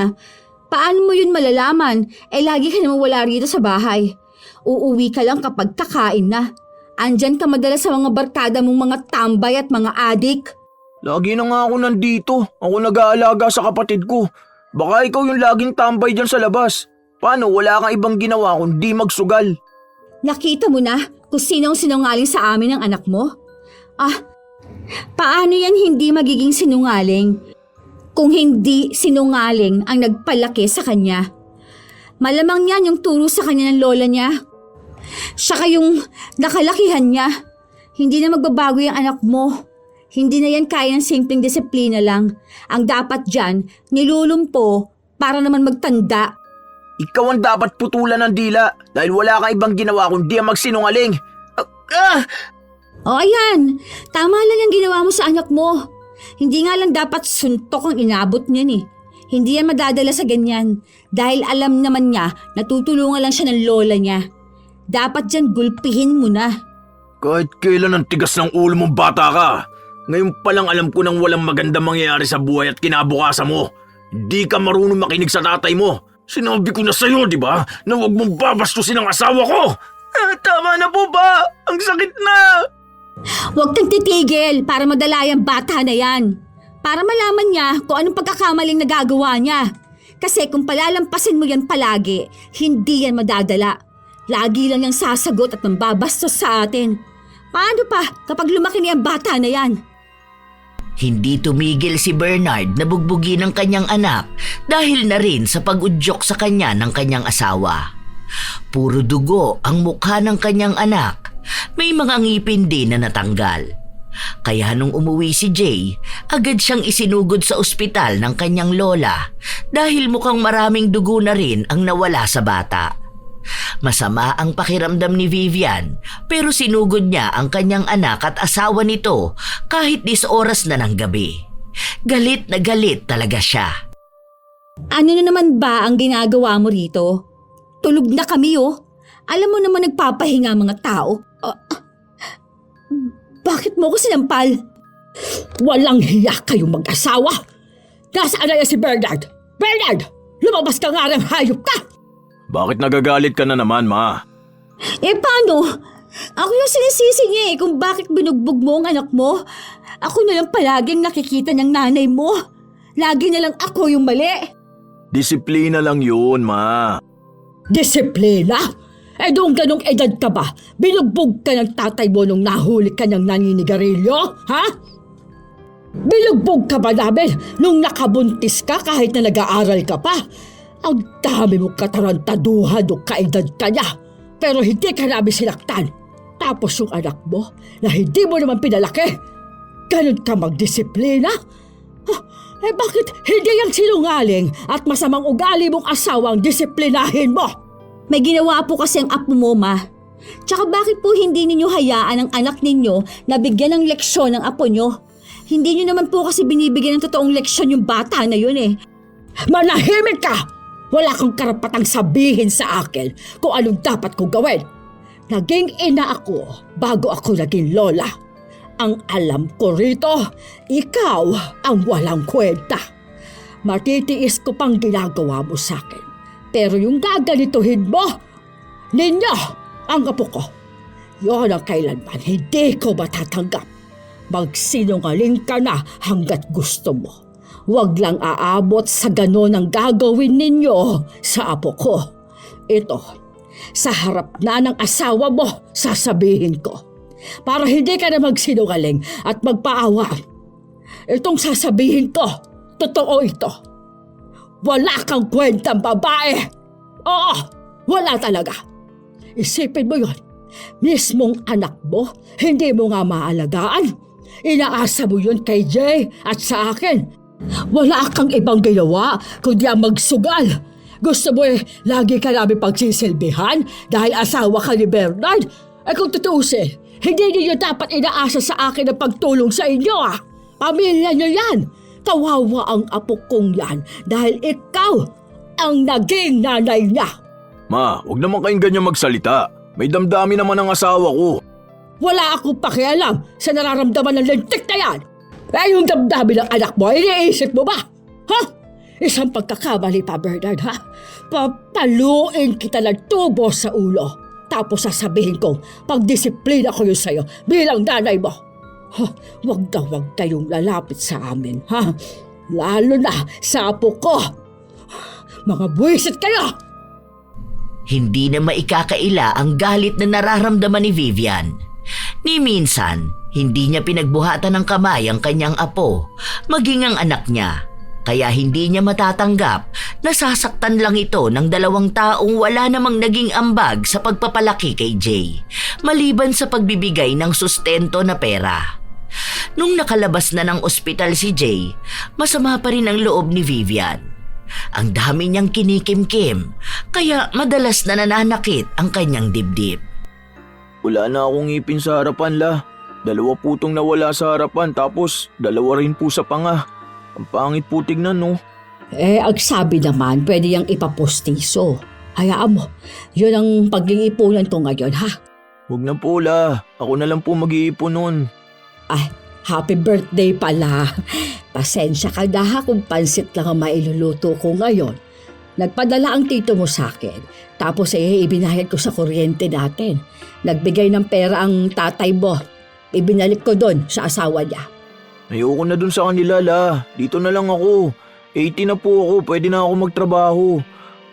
Paano mo yun malalaman? Lagi ka naman wala rito sa bahay. Uuwi ka lang kapag kakain na. Andyan ka madalas sa mga barkada mong mga tambay at mga adik. Lagi na nga ako nandito. Ako nag-aalaga sa kapatid ko. Baka ikaw yung laging tambay dyan sa labas. Paano wala kang ibang ginawa kundi magsugal? Nakita mo na kung sinong sinungaling sa amin ng anak mo? Paano yan hindi magiging sinungaling kung hindi sinungaling ang nagpalaki sa kanya? Malamang yan yung turo sa kanya ng lola niya. Siya yung nakalakihan niya. Hindi na magbabago yung anak mo. Hindi na yan kaya ng simpleng disiplina lang. Ang dapat dyan, nilulumpo para naman magtanda. Ikaw ang dapat putulan ng dila dahil wala kang ibang ginawa kundi ang magsinungaling. Ayan. Tama lang yung ginawa mo sa anak mo. Hindi nga lang dapat suntok ang inabot niyan Hindi yan madadala sa ganyan dahil alam naman niya na tutulungan lang siya ng lola niya. Dapat dyan gulpihin mo na. Kahit kailan ang tigas ng ulo mong bata ka. Ngayon palang alam ko nang walang maganda mangyayari sa buhay at kinabukasan mo. Di ka marunong makinig sa tatay mo. Sinabi ko na sa'yo, di ba? Na huwag mong babastusin ang asawa ko. Tama na po ba? Ang sakit na. Huwag kang titigil para madala yung bata na yan. Para malaman niya kung anong pagkakamaling nagagawa niya. Kasi kung palalampasin mo yan palagi, hindi yan madadala. Lagi lang yung sasagot at mambabastos sa atin. Paano pa kapag lumaki niya ang bata na yan? Hindi tumigil si Bernard na bugbugin ang kanyang anak dahil na rin sa pag-udyok sa kanya ng kanyang asawa. Puro dugo ang mukha ng kanyang anak. May mga ngipin din na natanggal. Kaya nung umuwi si Jay, agad siyang isinugod sa ospital ng kanyang lola dahil mukhang maraming dugo na rin ang nawala sa bata. Masama ang pakiramdam ni Vivian pero sinugod niya ang kanyang anak at asawa nito kahit 10 oras na ng gabi. Galit na galit talaga siya. Ano na naman ba ang ginagawa mo rito? Tulog na kami Alam mo naman nagpapahinga mga tao. Bakit mo ko sinampal? Walang hiya kayong mag-asawa! Nasaan na yan si Bernard? Bernard! Lumabas ka nga ng hayop ka! Bakit nagagalit ka na naman, ma? Paano? Ako yung sinisisi niya kung bakit binugbog mo ang anak mo. Ako na lang palaging nakikita ng nanay mo. Lagi na lang ako yung mali. Disiplina lang yun, ma. Disiplina? Doong ganong edad ka ba? Binugbog ka ng tatay mo nung nahuli ka ng naninigarilyo? Ha? Binugbog ka ba namin nung nakabuntis ka kahit na nag-aaral ka pa? Ang dami mong katarantaduhan nung kaedad ka niya. Pero hindi ka namin sinaktan. Tapos yung anak mo na hindi mo naman pinalaki. Ganon ka magdisiplina? Bakit hindi yung sinungaling at masamang ugali mong asawang disiplinahin mo? May ginawa po kasi ang apo mo, ma. Tsaka bakit po hindi ninyo hayaan ang anak ninyo na bigyan ng leksyon ng apo nyo? Hindi nyo naman po kasi binibigyan ng totoong leksyon yung bata na yun Manahimik ka! Wala kang karapatang sabihin sa akin kung anong dapat kong gawin. Naging ina ako bago ako naging lola. Ang alam ko rito, ikaw ang walang kwenta. Matitiis ko pang ginagawa mo sa akin. Pero yung gaganituhin mo, ninyo, ang apo ko. Yun ang kailanman hindi ko matatanggap. Magsinungaling ka na hanggat gusto mo. Huwag lang aabot sa ganon ang gagawin ninyo sa apo ko. Ito, sa harap na ng asawa mo, sasabihin ko. para hindi ka na magsinungaling at magpaawa. Itong sasabihin ko, totoo ito. Wala kang kwentang babae. Oo, wala talaga. Isipin mo yun. Mismong anak mo, hindi mo nga maalagaan. Inaasa mo yun kay Jay at sa akin. Wala kang ibang ginawa kundi ang magsugal. Gusto mo lagi ka namin pagsisilbihan dahil asawa ka ni Bernard? Kung tutuusin, hindi niyo dapat inaasa sa akin ang pagtulong sa inyo Pamilya niyo yan. Kawawa ang apo kong yan dahil ikaw ang naging nanay niya. Ma, huwag naman kayong ganyan magsalita. May damdamin naman ang asawa ko. Wala akong pakialam sa nararamdaman ng lintik na yan. Yung damdamin ng anak mo, iniisip mo ba? Ha? Isang pagkakamali pa, Bernard, ha? Papaluin kita ng tubo sa ulo. Tapos sasabihin kong pagdisiplina ko yun sa'yo bilang nanay mo. Huwag kayong lalapit sa amin, ha? Lalo na sa apo ko. Mga buwisit kayo! Hindi na maikakaila ang galit na nararamdaman ni Vivian. Ni minsan, hindi niya pinagbuhatan ng kamay ang kanyang apo, maging ang anak niya. Kaya hindi niya matatanggap na sasaktan lang ito ng 2 taong wala namang naging ambag sa pagpapalaki kay Jay, maliban sa pagbibigay ng sustento na pera. Nung nakalabas na ng ospital si Jay, masama pa rin ang loob ni Vivian. Ang dami niyang kinikimkim, kaya madalas na nananakit ang kanyang dibdib. Wala na akong ngipin sa harapan, La. 2 po itong nawala sa harapan, tapos 2 rin po sa panga. Ang pangit po tignan, no? Ang sabi naman, pwede yang ipapostiso. Hayaan mo, yun ang pag-iipunan ko ngayon, ha? Huwag na po, La. Ako na lang po mag-iipon nun. Ay, happy birthday pala. Pasensya ka na ha kung pansit lang ang mailuluto ko ngayon. Nagpadala ang tito mo sa akin. Tapos ibinayad ko sa kuryente natin. Nagbigay ng pera ang tatay mo. Ibinalik ko doon sa asawa niya. Ayoko na dun sa kanila, La. Dito na lang ako. 80 na po ako. Pwede na ako magtrabaho.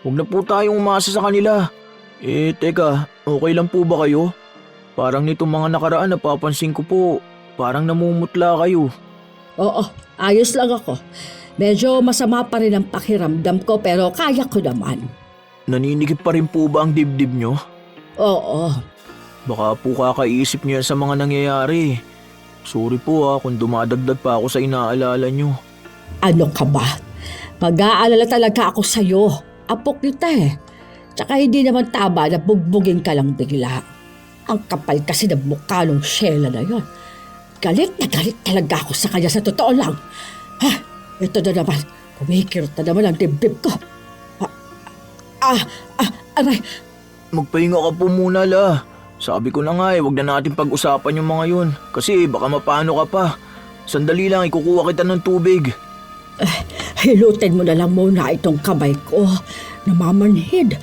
Huwag na po tayong umasa sa kanila. Teka. Okay lang po ba kayo? Parang nitong mga nakaraan napapansin ko po. Parang namumutla kayo. Oo, ayos lang ako. Medyo masama pa rin ang pakiramdam ko pero kaya ko naman. Naninikip pa rin po ba ang dibdib nyo? Oo. Baka po kakaisip niyo sa mga nangyayari. Sorry po kung dumadagdag pa ako sa inaalala nyo. Ano ka ba? Mag-aalala talaga ako sa'yo. Apo kita Tsaka hindi naman tama na bugbugin ka lang bigla. Ang kapal kasi ng mukha ng Sheila na yon. Galit na galit talaga ako sa kanya sa totoo lang. Ito na naman. Kumikirot na naman ang dibdib ko. Aray. Magpahinga ka po muna, La. Sabi ko na nga wag na natin pag-usapan yung mga yun. Kasi baka mapano ka pa. Sandali lang, ikukuha kita ng tubig. Hilutin mo na lang muna itong kamay ko. Namamanhid.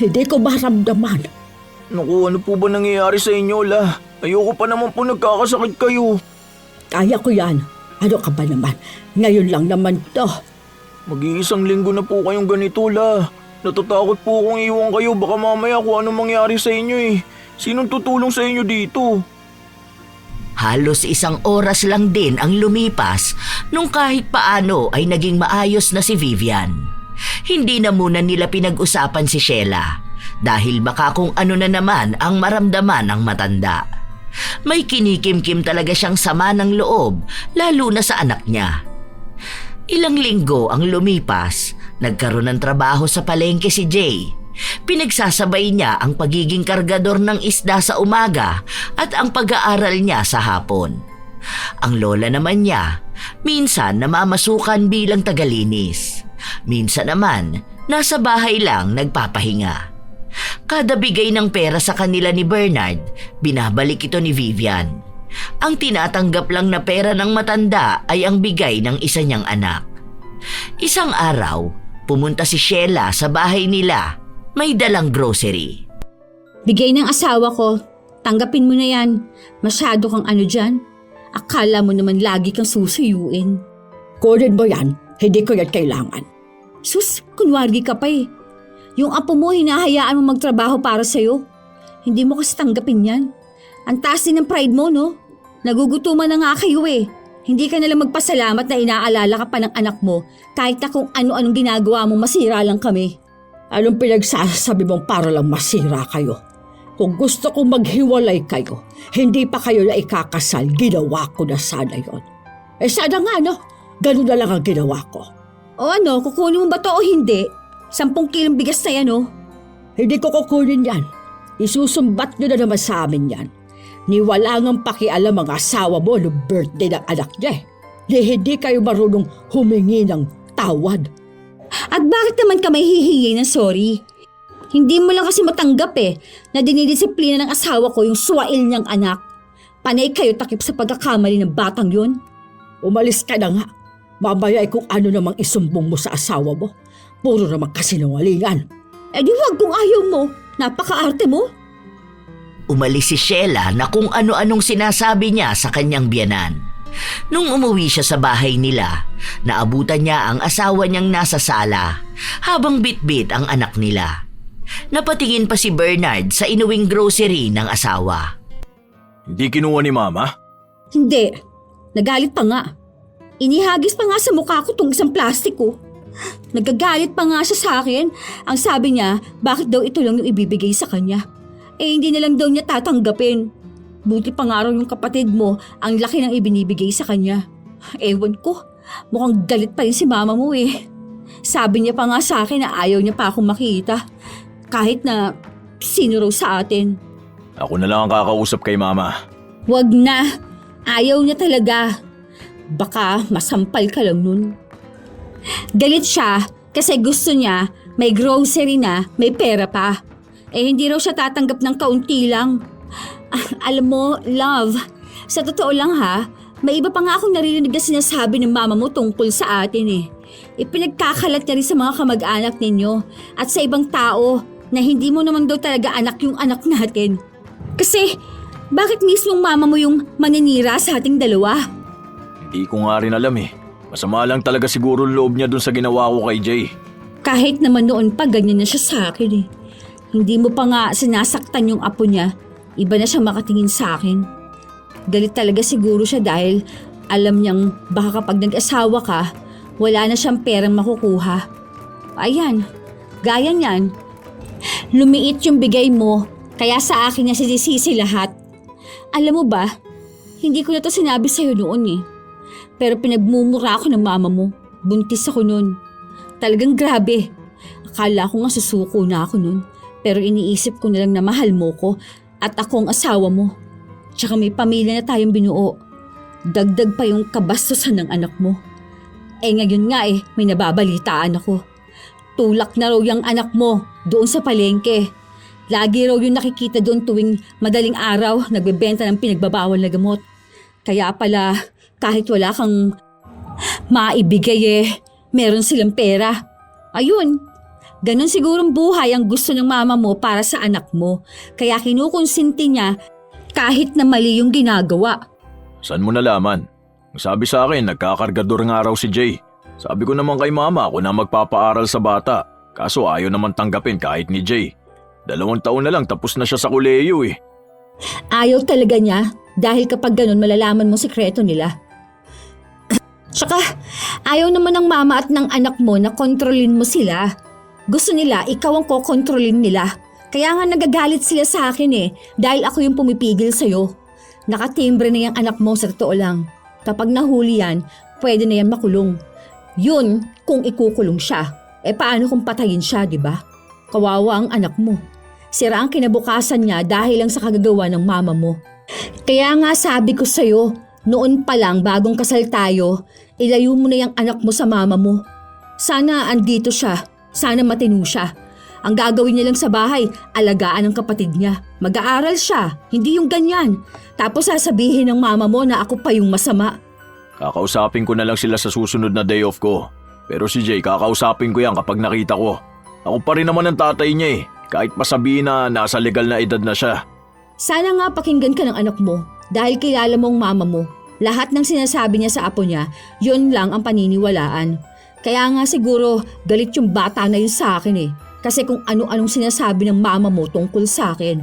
Hindi ko maramdaman. Naku, ano po ba nangyayari sa inyo, La? Ayoko pa naman po nagkakasakit kayo. Kaya ko yan. Ano ka ba naman? Ngayon lang naman to. Mag-iisang linggo na po kayong ganito, La. Natatakot po akong iwan kayo. Baka mamaya kung ano mangyari sa inyo Sinong tutulong sa inyo dito? Halos 1 oras lang din ang lumipas nung kahit paano ay naging maayos na si Vivian. Hindi na muna nila pinag-usapan si Sheila dahil baka kung ano na naman ang maramdaman ng matanda. May kinikimkim talaga siyang sama ng loob, lalo na sa anak niya. Ilang linggo ang lumipas, nagkaroon ng trabaho sa palengke si Jay. Pinagsasabay niya ang pagiging kargador ng isda sa umaga at ang pag-aaral niya sa hapon. Ang lola naman niya, minsan namamasukan bilang tagalinis. Minsan naman, nasa bahay lang nagpapahinga. Kada bigay ng pera sa kanila ni Bernard, binabalik ito ni Vivian. Ang tinatanggap lang na pera ng matanda ay ang bigay ng isa niyang anak. Isang araw, pumunta si Sheila sa bahay nila. May dalang grocery. Bigay ng asawa ko. Tanggapin mo na yan. Masyado kang ano dyan. Akala mo naman lagi kang susuyuin. Kunin mo yan. Hindi ko yan kailangan. Sus, kunwari ka pa Yung apo mo, hinahayaan mo magtrabaho para sa'yo. Hindi mo kasi tanggapin yan. Ang taas din ng pride mo, no? Nagugutuman na nga kayo eh. Hindi ka nalang magpasalamat na inaalala ka pa ng anak mo kahit na kung ano-anong ginagawa mo masira lang kami. Anong pinagsasabi mong para lang masira kayo? Kung gusto kong maghiwalay kayo, hindi pa kayo na ikakasal, ginawa ko na sana yon. Sana nga no, ganun na lang ang ginawa ko. O ano, kukunin mo ba to o hindi? 10 kilong bigas na yan, oh. Hindi ko kukunin yan. Isusumbat nyo na naman sa amin yan. Ni wala ngang pakialam ang asawa mo noong birthday ng anak niya. Ni hindi kayo marunong humingi ng tawad. At bakit naman ka may hihingi ng sorry? Hindi mo lang kasi matanggap na dinidisiplina ng asawa ko yung suwail niyang anak. Panay kayo takip sa pagkakamali ng batang yun. Umalis ka na nga. Mamaya ay kung ano namang isumbong mo sa asawa mo. Puro naman kasinungalingan. Di wag kung ayaw mo. Napaka-arte mo. Umalis si Sheila na kung ano-anong sinasabi niya sa kanyang biyanan. Nung umuwi siya sa bahay nila, naabutan niya ang asawa niyang nasa sala habang bitbit ang anak nila. Napatingin pa si Bernard sa inuwing grocery ng asawa. Hindi kinuha ni Mama? Hindi. Nagalit pa nga. Inihagis pa nga sa mukha ko tong isang plastiko. Nagagalit pa nga siya sa akin. Ang sabi niya, bakit daw ito lang yung ibibigay sa kanya? Hindi na lang daw niya tatanggapin. Buti pa nga raw yung kapatid mo, ang laki ng ibinibigay sa kanya. Ewan ko, mukhang galit pa rin si mama mo eh. Sabi niya pa nga sa akin na ayaw niya pa akong makita. Kahit na sino raw sa atin. Ako na lang ang kakausap kay Mama. Wag na, ayaw niya talaga. Baka masampal ka lang nun. Galit siya kasi gusto niya may grocery na, may pera pa. Hindi raw siya tatanggap ng kaunti lang. Alam mo, love, sa totoo lang ha, may iba pa nga akong naririnig na sinasabi ng mama mo tungkol sa atin eh. Ipinagkakalat niya rin sa mga kamag-anak ninyo at sa ibang tao na hindi mo naman daw talaga anak yung anak natin. Kasi, bakit mismong mama mo yung maninira sa ating dalawa? Hindi ko nga rin alam eh. Masama lang talaga siguro loob niya dun sa ginawa ko kay Jay. Kahit naman noon pa ganyan na siya sa akin eh. Hindi mo pa nga sinasaktan yung apo niya, iba na siyang makatingin sa akin. Galit talaga siguro siya dahil alam niyang baka kapag nag-asawa ka, wala na siyang perang makukuha. Ayan, gaya niyan. Lumiit yung bigay mo, kaya sa akin niya sinisisi lahat. Alam mo ba, hindi ko na to sinabi sa'yo noon eh. Pero pinagmumura ako ng mama mo. Buntis ako noon. Talagang grabe. Akala ko nga susuko na ako noon. Pero iniisip ko na lang na mahal mo ko at ako ang asawa mo. Tsaka may pamilya na tayong binuo. Dagdag pa yung kabastusan ng anak mo. Ngayon nga may nababalitaan ako. Tulak na raw yung anak mo doon sa palengke. Lagi raw yung nakikita doon tuwing madaling araw nagbebenta ng pinagbabawal na gamot. Kaya pala kahit wala kang maibigay meron silang pera. Ayun. Ganon sigurong buhay ang gusto ng mama mo para sa anak mo. Kaya kinukonsinti niya kahit na mali yung ginagawa. Saan mo nalaman? Ang sabi sa akin, nagkakargador nga raw si Jay. Sabi ko naman kay Mama ako na magpapaaral sa bata. Kaso ayaw naman tanggapin kahit ni Jay. 2 taon na lang tapos na siya sa kolehiyo eh. Ayaw talaga niya dahil kapag ganon malalaman mo sikreto nila. Tsaka ayaw naman ng mama at ng anak mo na kontrolin mo sila. Gusto nila, ikaw ang kokontrolin nila. Kaya nga nagagalit sila sa akin dahil ako yung pumipigil sa'yo. Nakatimbre na yung anak mo sa totoo lang. Kapag nahuli yan, pwede na yan makulong. Yun kung ikukulong siya. Paano kung patayin siya, di ba? Kawawa ang anak mo. Sira ang kinabukasan niya dahil lang sa kagagawa ng mama mo. Kaya nga sabi ko sa'yo, noon pa lang bagong kasal tayo, ilayo mo na yung anak mo sa mama mo. Sana andito siya. Sana matino siya. Ang gagawin niya lang sa bahay, alagaan ang kapatid niya. Mag-aaral siya, hindi yung ganyan. Tapos sasabihin ng mama mo na ako pa yung masama. Kakausapin ko na lang sila sa susunod na day off ko. Pero si Jay, kakausapin ko yan kapag nakita ko. Ako pa rin naman ang tatay niya kahit masabihin na nasa legal na edad na siya. Sana nga pakinggan ka ng anak mo dahil kilala mong mama mo. Lahat ng sinasabi niya sa apo niya, yun lang ang paniniwalaan. Kaya nga siguro galit yung bata na yun sa akin Kasi kung ano-anong sinasabi ng mama mo tungkol sa akin.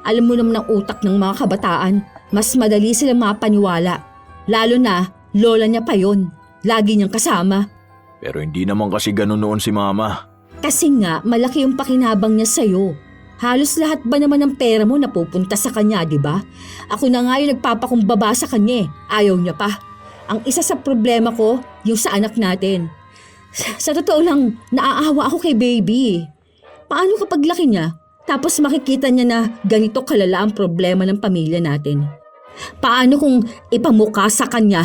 Alam mo naman ang utak ng mga kabataan, mas madali silang mapaniwala. Lalo na, lola niya pa yon. Lagi niyang kasama. Pero hindi naman kasi ganun noon si mama. Kasi nga, malaki yung pakinabang niya sa'yo. Halos lahat ba naman ng pera mo napupunta sa kanya, di ba? Ako na nga yung nagpapakumbaba sa kanya eh. Ayaw niya pa. Ang isa sa problema ko, yung sa anak natin. Sa totoo lang, naaawa ako kay baby. Paano kapag laki niya, tapos makikita niya na ganito kalala ang problema ng pamilya natin? Paano kung ipamukha sa kanya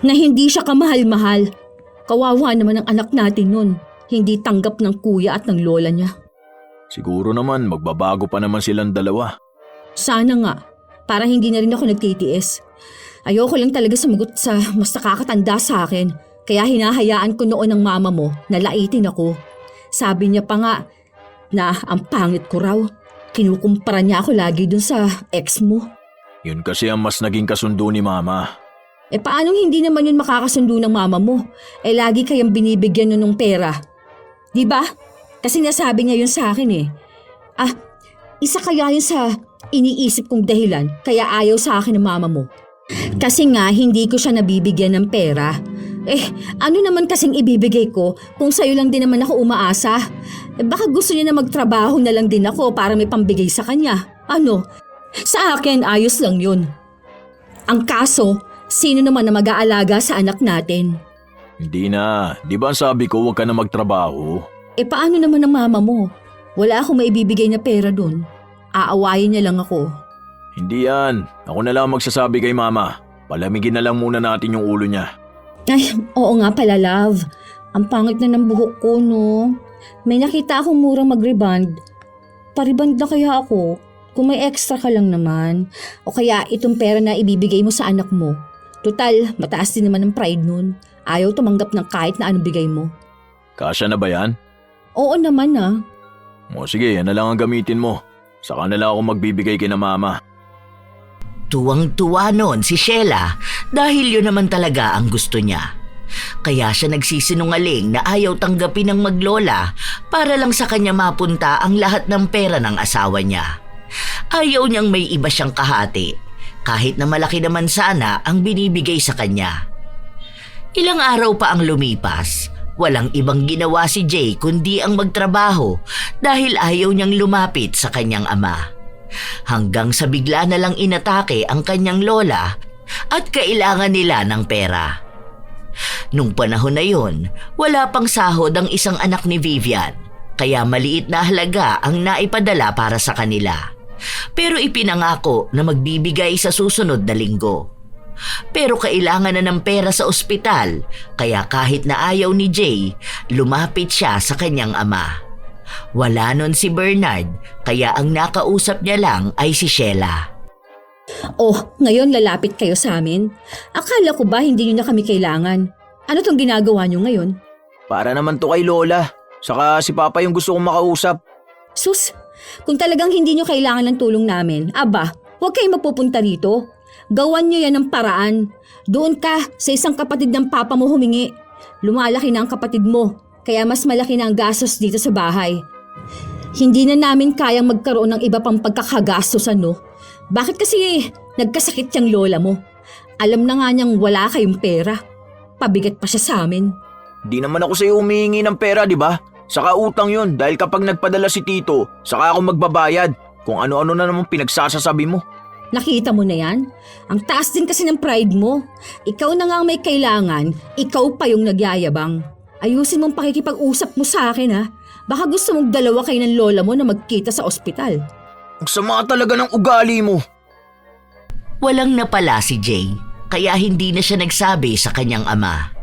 na hindi siya kamahal-mahal? Kawawa naman ang anak natin nun. Hindi tanggap ng kuya at ng lola niya. Siguro naman magbabago pa naman silang dalawa. Sana nga, para hindi na rin ako nagtitiis. Ayoko lang talaga sumagot sa mas nakakatanda sa akin. Kaya hinahayaan ko noon ng mama mo na laitin ako. Sabi niya pa nga na ang pangit ko raw. Kinukumpara niya ako lagi dun sa ex mo. Yun kasi ang mas naging kasundo ni mama. Paano hindi naman yun makakasundo ng mama mo? Lagi kayang binibigyan nun ng pera. Di ba? Kasi nasabi niya yun sa akin eh. Isa kaya yun sa iniisip kong dahilan kaya ayaw sa akin ng mama mo. Kasi nga hindi ko siya nabibigyan ng pera. Ano naman kasing ibibigay ko kung sa'yo lang din naman ako umaasa? Baka gusto niya na magtrabaho na lang din ako para may pambigay sa kanya. Ano? Sa akin ayos lang yun. Ang kaso, sino naman na mag-aalaga sa anak natin? Hindi na. Di ba sabi ko huwag ka na magtrabaho? Paano naman ang mama mo? Wala akong maibibigay na pera dun. Aawayin niya lang ako. Hindi yan. Ako na lang magsasabi kay mama. Palamigin na lang muna natin yung ulo niya. Ay, oo nga pala, love. Ang pangit na ng buhok ko, no? May nakita akong murang mag-reband. Pariband na kaya ako? Kung may extra ka lang naman. O kaya itong pera na ibibigay mo sa anak mo. Total, mataas din naman ang pride nun. Ayaw tumanggap ng kahit na anong bigay mo. Kasya na ba yan? Oo naman ah. O sige, yan na lang ang gamitin mo. Saka na lang ako magbibigay kina mama. Tuwang-tuwa noon si Sheila dahil yun naman talaga ang gusto niya. Kaya siya nagsisinungaling na ayaw tanggapin ng maglola para lang sa kanya mapunta ang lahat ng pera ng asawa niya. Ayaw niyang may iba siyang kahati, kahit na malaki naman sana ang binibigay sa kanya. Ilang araw pa ang lumipas, walang ibang ginawa si Jay kundi ang magtrabaho dahil ayaw niyang lumapit sa kanyang ama. Hanggang sa bigla na lang inatake ang kanyang lola at kailangan nila ng pera. Nung panahon na yon, wala pang sahod ang isang anak ni Vivian, kaya maliit na halaga ang naipadala para sa kanila. Pero ipinangako na magbibigay sa susunod na linggo. Pero kailangan na ng pera sa ospital, kaya kahit na ayaw ni Jay, lumapit siya sa kanyang ama. Wala nun si Bernard, kaya ang nakausap niya lang ay si Sheila. Oh, ngayon lalapit kayo sa amin? Akala ko ba hindi nyo na kami kailangan? Ano tong ginagawa nyo ngayon? Para naman to kay Lola. Saka si Papa yung gusto kong makausap. Sus, kung talagang hindi nyo kailangan ng tulong namin, huwag kayong mapupunta rito. Gawan nyo yan ng paraan. Doon ka sa isang kapatid ng papa mo humingi. Lumalaki na ang kapatid mo, kaya mas malaki na ang gastos dito sa bahay. Hindi na namin kayang magkaroon ng iba pang pagkakagastosan, no? Bakit kasi nagkasakit yung lola mo? Alam na nga niyang wala kayong pera. Pabigat pa siya sa amin. Di naman ako sa'yo humihingi ng pera, di ba? Saka utang yun dahil kapag nagpadala si Tito, saka ako magbabayad. Kung ano-ano na naman pinagsasasabi mo. Nakita mo na yan? Ang taas din kasi ng pride mo. Ikaw na nga ang may kailangan, ikaw pa yung nagyayabang. Ayusin mong pakikipag-usap mo sa akin ha. Baka gusto mong dalawa kayo ng lola mo na magkita sa ospital. Ang sama talaga ng ugali mo. Walang napala si Jay, kaya hindi na siya nagsabi sa kanyang ama.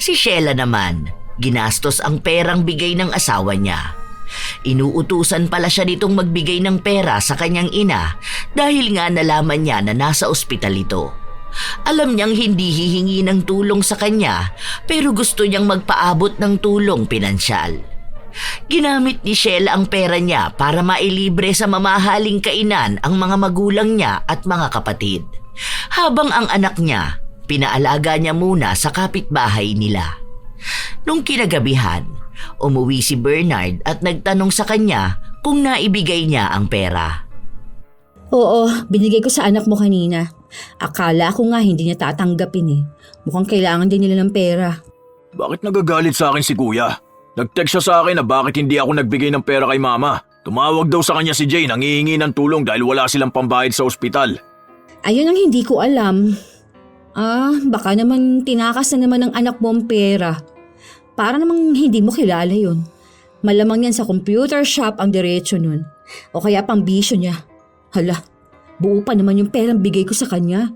Si Sheila naman, ginastos ang perang bigay ng asawa niya. Inuutusan pala siya nitong magbigay ng pera sa kanyang ina dahil nga nalaman niya na nasa ospital ito. Alam niyang hindi hihingi ng tulong sa kanya pero gusto niyang magpaabot ng tulong pinansyal. Ginamit ni Sheila ang pera niya para mailibre sa mamahaling kainan ang mga magulang niya at mga kapatid. Habang ang anak niya, pinaalaga niya muna sa kapitbahay nila. Nung kinagabihan, Umuwi si Bernard at nagtanong sa kanya kung naibigay niya ang pera. Oo, binigay ko sa anak mo kanina. Akala ko nga hindi niya tatanggapin eh. Mukhang kailangan din nila ng pera. Bakit nagagalit sa akin si kuya? Nag-text siya sa akin na bakit hindi ako nagbigay ng pera kay mama. Tumawag daw sa kanya si Jay, nangihingi ng tulong dahil wala silang pambayad sa ospital. Ayun ang hindi ko alam. Baka naman tinakas na naman ng anak mo ang pera. Para namang hindi mo kilala yun. Malamang yan sa computer shop ang diretso nun. O kaya pang bisyo niya. Hala, buo pa naman yung perang bigay ko sa kanya.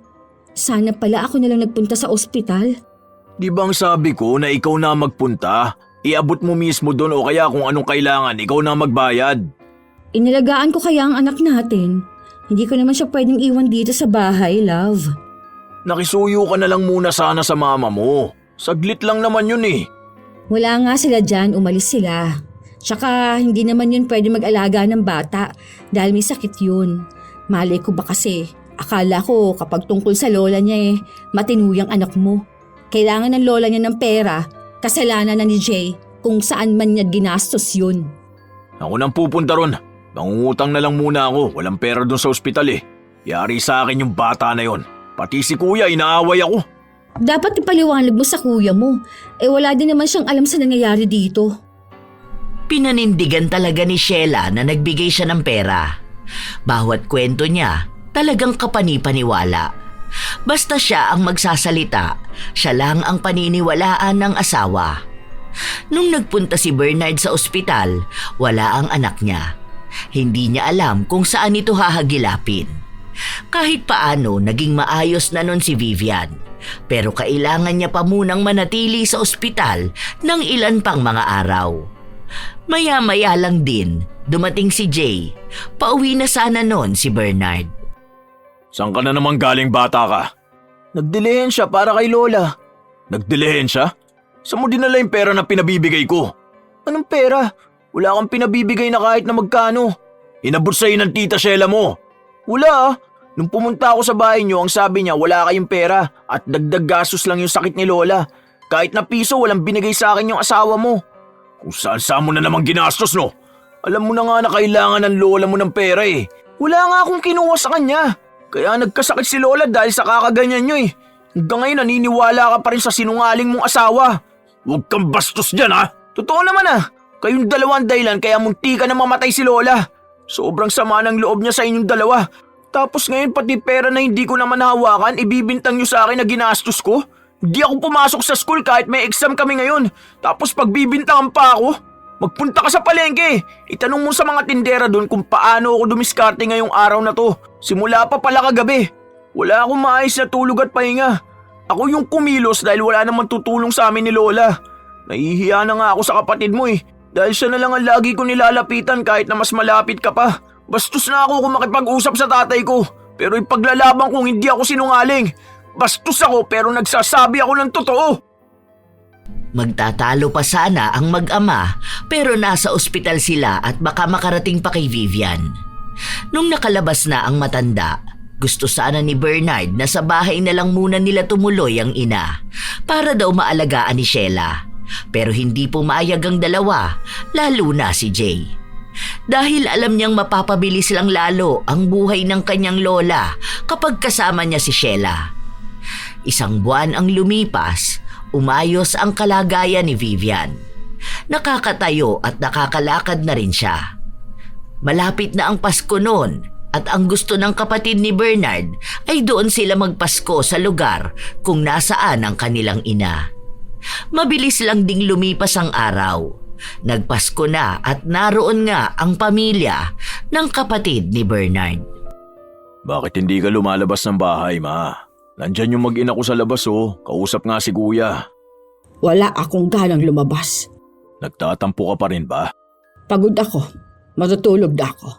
Sana pala ako nalang nagpunta sa ospital. Di bang sabi ko na ikaw na magpunta? Iabot mo mismo doon o kaya kung anong kailangan, ikaw na magbayad. Inalagaan ko kaya ang anak natin. Hindi ko naman siya pwedeng iwan dito sa bahay, love. Nakisuyo ka na lang muna sana sa mama mo. Saglit lang naman yun eh. Wala nga sila dyan, umalis sila. Tsaka hindi naman yun pwede mag-alaga ng bata dahil may sakit yun. Malay ko ba kasi, akala ko kapag tungkol sa lola niya matinuyang anak mo. Kailangan ng lola niya ng pera, kasalanan na ni Jay kung saan man niya ginastos yun. Ako nang pupunta ron. Mangungutang na lang muna ako, walang pera doon sa ospital eh. Yari sa akin yung bata na yon. Pati si kuya, inaaway ako. Dapat ipaliwanag mo sa kuya mo. Wala din naman siyang alam sa nangyayari dito. Pinanindigan talaga ni Sheila na nagbigay siya ng pera. Bawat kwento niya, talagang kapanipaniwala. Basta siya ang magsasalita, siya lang ang paniniwalaan ng asawa. Nung nagpunta si Bernard sa ospital, wala ang anak niya. Hindi niya alam kung saan ito hahagilapin. Kahit paano, naging maayos na nun si Vivian. Pero kailangan niya pa munang manatili sa ospital ng ilan pang mga araw. Maya-maya lang din, dumating si Jay. Pauwi na sana nun si Bernard. Saan ka na naman galing bata ka? Nagdilihensya para kay Lola. Nagdilihensya? Saan mo dinala yung pera na pinabibigay ko? Anong pera? Wala kang pinabibigay na kahit na magkano. Inabot sa'yo ng tita Sheila mo. Wala ah. Nung pumunta ako sa bahay niyo, ang sabi niya wala kayong pera at dagdag gastos lang yung sakit ni Lola. Kahit na piso walang binigay sa akin yung asawa mo. Kung saan mo na naman ginastos no? Alam mo na nga na kailangan ng lola mo ng pera eh. Wala nga akong kinuha sa kanya. Kaya nagkasakit si Lola dahil sa kakaganyan niyo eh. Hanggang ngayon naniniwala ka pa rin sa sinungaling mong asawa. Huwag kang bastos dyan ha? Totoo naman ah. Kayong dalawang dahilan kaya munti ka na mamatay si Lola. Sobrang sama ng loob niya sa inyong dalawa. Tapos ngayon pati pera na hindi ko naman hawakan, ibibintang niyo sa akin na ginastos ko? Hindi ako pumasok sa school kahit may exam kami ngayon. Tapos pagbibintangan pa ako? Magpunta ka sa palengke. Itanong mo sa mga tindera doon kung paano ako dumiskarte ngayong araw na to. Simula pa pala kagabi. Wala akong maayos na tulog at pahinga. Ako yung kumilos dahil wala namang tutulong sa amin ni Lola. Nahihiya na nga ako sa kapatid mo eh. Dahil siya na lang ang lagi ko nilalapitan kahit na mas malapit ka pa. Bastos na ako kung makipag-usap sa tatay ko. Pero ipaglalaban kong hindi ako sinungaling. Bastos ako pero nagsasabi ako ng totoo. Magtatalo pa sana ang mag-ama pero nasa ospital sila at baka makarating pa kay Vivian. Nung nakalabas na ang matanda, gusto sana ni Bernard na sa bahay na lang muna nila tumuloy ang ina para daw maalagaan ni Sheila. Pero hindi pumayag ang dalawa, lalo na si Jay. Dahil alam niyang mapapabilis lang lalo ang buhay ng kanyang lola kapag kasama niya si Sheila. Isang buwan ang lumipas, umayos ang kalagayan ni Vivian. Nakakatayo at nakakalakad na rin siya. Malapit na ang Pasko noon at ang gusto ng kapatid ni Bernard ay doon sila magpasko sa lugar kung nasaan ang kanilang ina. Mabilis lang ding lumipas ang araw. Nagpasko na at naroon nga ang pamilya ng kapatid ni Bernard. Bakit hindi ka lumalabas ng bahay, ma? Nandyan yung mag-ina ko sa labas oh. Kausap nga si kuya. Wala akong ganang lumabas. Nagtatampo ka pa rin ba? Pagod ako. Matutulog na ako.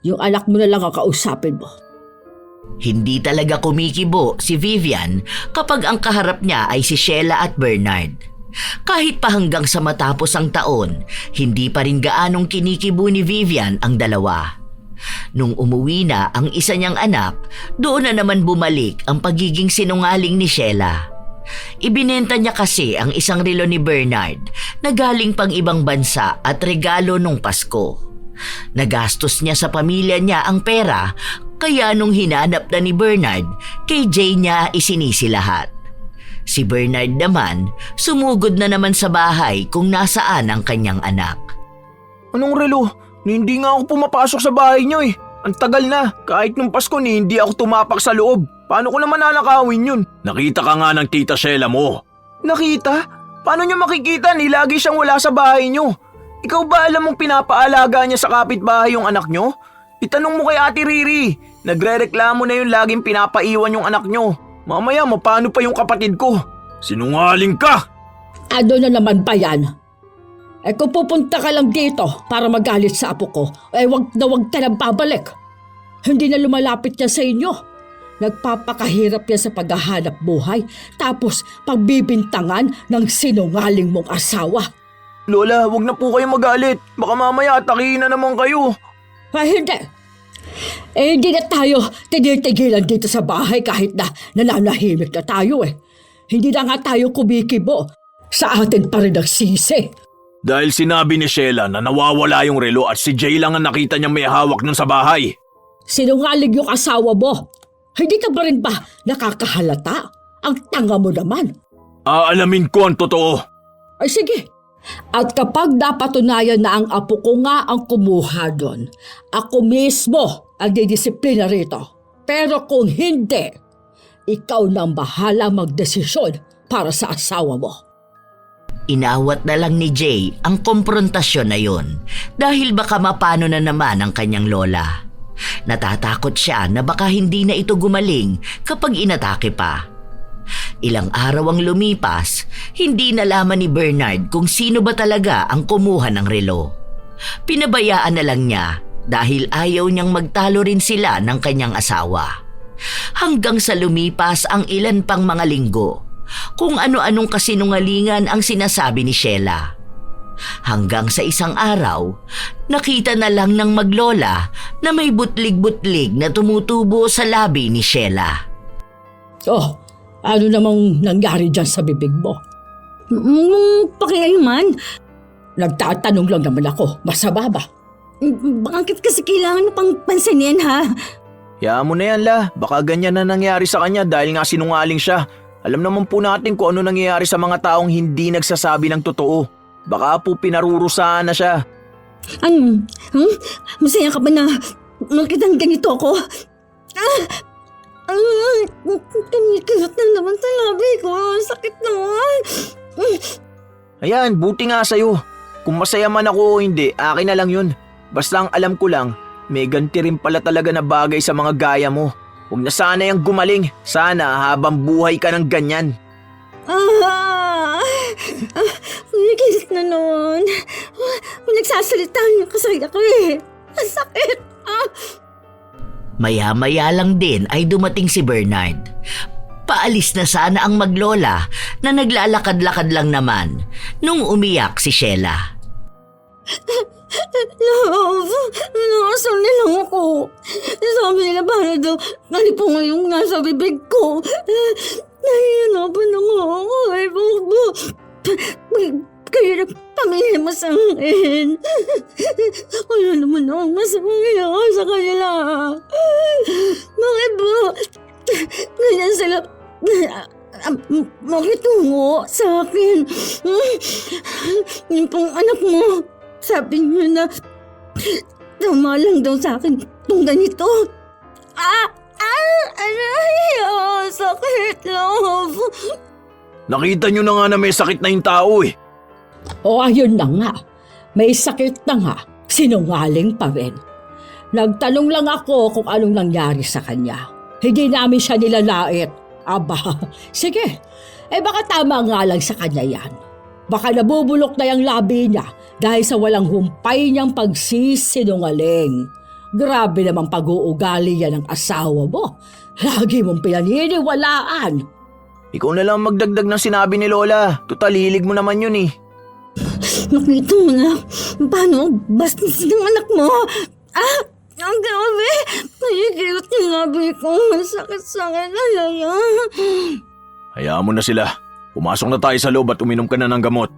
Yung anak mo na lang ang kausapin mo. Hindi talaga kumikibo si Vivian kapag ang kaharap niya ay si Sheila at Bernard. Kahit pa hanggang sa matapos ang taon, hindi pa rin gaanong kinikibo ni Vivian ang dalawa. Nung umuwi na ang isa niyang anak, doon na naman bumalik ang pagiging sinungaling ni Sheila. Ibinenta niya kasi ang isang relo ni Bernard na galing pang ibang bansa at regalo nung Pasko. Nagastos niya sa pamilya niya ang pera, kaya nung hinanap na ni Bernard, kay Jay niya isinisi lahat. Si Bernard naman, sumugod na naman sa bahay kung nasaan ang kanyang anak. Anong relo? Hindi nga ako pumapasok sa bahay niyo eh. Ang tagal na. Kahit nung Pasko hindi ako tumapak sa loob. Paano ko naman nanakawin yun? Nakita ka nga ng tita Sheila mo. Nakita? Paano niya makikita? Lagi siyang wala sa bahay niyo. Ikaw ba alam mong pinapaalaga niya sa kapitbahay yung anak niyo? Itanong mo kay Ate Riri. Nagrereklamo na yung laging pinapaiwan yung anak niyo. Mamaya mapano pa yung kapatid ko? Sinungaling ka! Ano na naman ba yan? Kung pupunta ka lang dito para magalit sa apo ko, wag ka nang babalik. Hindi na lumalapit niya sa inyo. Nagpapakahirap yan sa paghahanap buhay, tapos pagbibintangan ng sinungaling mong asawa. Lola, wag na po kayo magalit. Baka mamaya atakihin na naman kayo. Hindi. Hindi na tayo tigil-tigilan dito sa bahay kahit na nananahimik na tayo eh. Hindi na nga tayo kumikibo. Sa atin pa rin ang sisi. Dahil sinabi ni Sheila na nawawala yung relo at si Jay lang ang nakita niya may hawak nun sa bahay. Sinungaling yung asawa mo. Hindi ka ba rin ba nakakahalata? Ang tanga mo naman. Aalamin ko ang totoo. Ay sige. At kapag napatunayan na ang apo ko nga ang kumuha doon, ako mismo ang didisiplina rito. Pero kung hindi, ikaw nang bahala magdesisyon para sa asawa mo. Inawat na lang ni Jay ang komprontasyon na yon dahil baka mapano na naman ang kanyang lola. Natatakot siya na baka hindi na ito gumaling kapag inatake pa. Ilang araw ang lumipas, hindi nalaman ni Bernard kung sino ba talaga ang kumuha ng relo. Pinabayaan na lang niya dahil ayaw niyang magtalo rin sila ng kanyang asawa. Hanggang sa lumipas ang ilan pang mga linggo, kung ano-anong kasinungalingan ang sinasabi ni Sheila. Hanggang sa isang araw, nakita na lang ng maglola na may butlig-butlig na tumutubo sa labi ni Sheila. Oh, ano namang nangyari dyan sa bibig mo? Pakialaman. Nagtatanong lang naman ako, masama ba? Bakit kasi kailangan mo pang pansinin ha? Hayaan mo na yan, La. Baka ganyan na nangyari sa kanya dahil nga sinungaling siya. Alam naman po natin kung ano nangyayari sa mga taong hindi nagsasabi ng totoo. Baka po pinarurusahan na siya. Ano? Masaya ka ba na makitang ganito ako? Kumikilot na naman sa labi ko. Sakit naman. Ayan, buti nga sa'yo. Kung masaya man ako o hindi, akin na lang yun. Basta ang alam ko lang, may ganti rin pala talaga na bagay sa mga gaya mo. Huwag na sana yung gumaling. Sana habang buhay ka ng ganyan. Kumikilot na naman. Nagsasalita niya kasi ako eh. Ang sakit. Maya-maya lang din ay dumating si Bernard. Paalis na sana ang maglola na naglalakad-lakad lang naman nung umiyak si Sheila. Love, nakasal nilang ako. Sabi nila para daw nalipungan yung nasa bibig ko. Nahihirapan ako. Ay, kayo na pamilya mo sa akin. Wala naman akong masamang ginawa sa kanila. Bakit ba? Ganyan sila makitungo sa akin. Yung pong anak mo, sabi niyo na tama lang daw sa akin itong ganito. Sakit, love. Nakita niyo na nga na may sakit na yung tao eh. O ayun na nga, may sakit na nga, sinungaling pa rin. Nagtanong lang ako kung anong nangyari sa kanya. Hindi namin siya nilalait. Aba, sige, baka tama nga lang sa kanya yan. Baka nabubulok na yung labi niya dahil sa walang humpay niyang pagsisinungaling. Grabe namang pag-uugali yan ng asawa mo. Lagi mong pinaniniwalaan. Ikaw na lang magdagdag ng sinabi ni Lola. Tutal, hilig mo naman yun eh. Nakita mo na paano bastos ng anak mo. Ang grabe. Nahihirot yung labi ko. Masakit-sakit talaga. Hayaan mo na sila. Pumasok na tayo sa loob at uminom ka na ng gamot.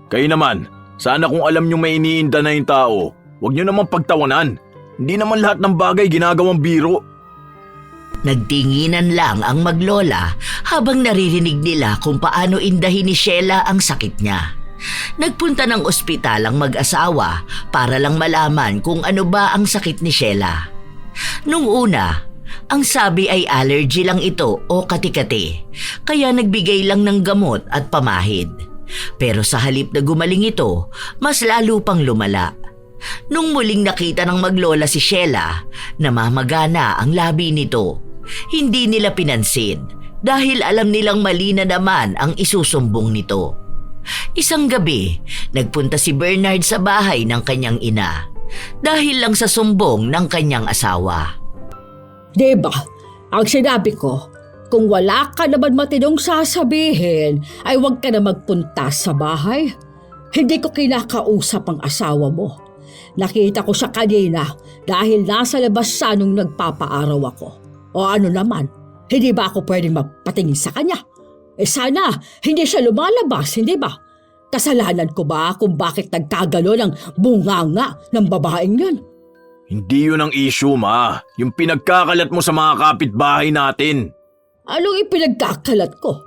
Kayo naman, sana kung alam nyo may iniinda na yung tao, huwag nyo naman pagtawanan. Hindi naman lahat ng bagay ginagawang biro. Nagtinginan lang ang maglola habang naririnig nila kung paano indahin ni Sheila ang sakit niya. Nagpunta ng ospital ang mag-asawa para lang malaman kung ano ba ang sakit ni Sheila. Nung una, ang sabi ay allergy lang ito o kati-kati, kaya nagbigay lang ng gamot at pamahid. Pero sa halip na gumaling ito, mas lalo pang lumala. Nung muling nakita ng maglola si Sheila, namamagana ang labi nito. Hindi nila pinansin dahil alam nilang mali na naman ang isusumbong nito. Isang gabi, nagpunta si Bernard sa bahay ng kanyang ina dahil lang sa sumbong ng kanyang asawa. Diba, ang sinabi ko, kung wala ka naman matinong sasabihin, ay huwag ka na magpunta sa bahay. Hindi ko kinakausap ang asawa mo. Nakita ko siya kanina dahil nasa labas siya nung nagpapaaraw ako. O ano naman, hindi ba ako pwedeng magpatingin sa kanya? Sana, hindi siya lumalabas, hindi ba? Kasalanan ko ba kung bakit nagkagalo ng bunganga ng babaeng yan? Hindi yun ang issue, Ma. Yung pinagkakalat mo sa mga kapitbahay natin. Anong ipinagkakalat ko?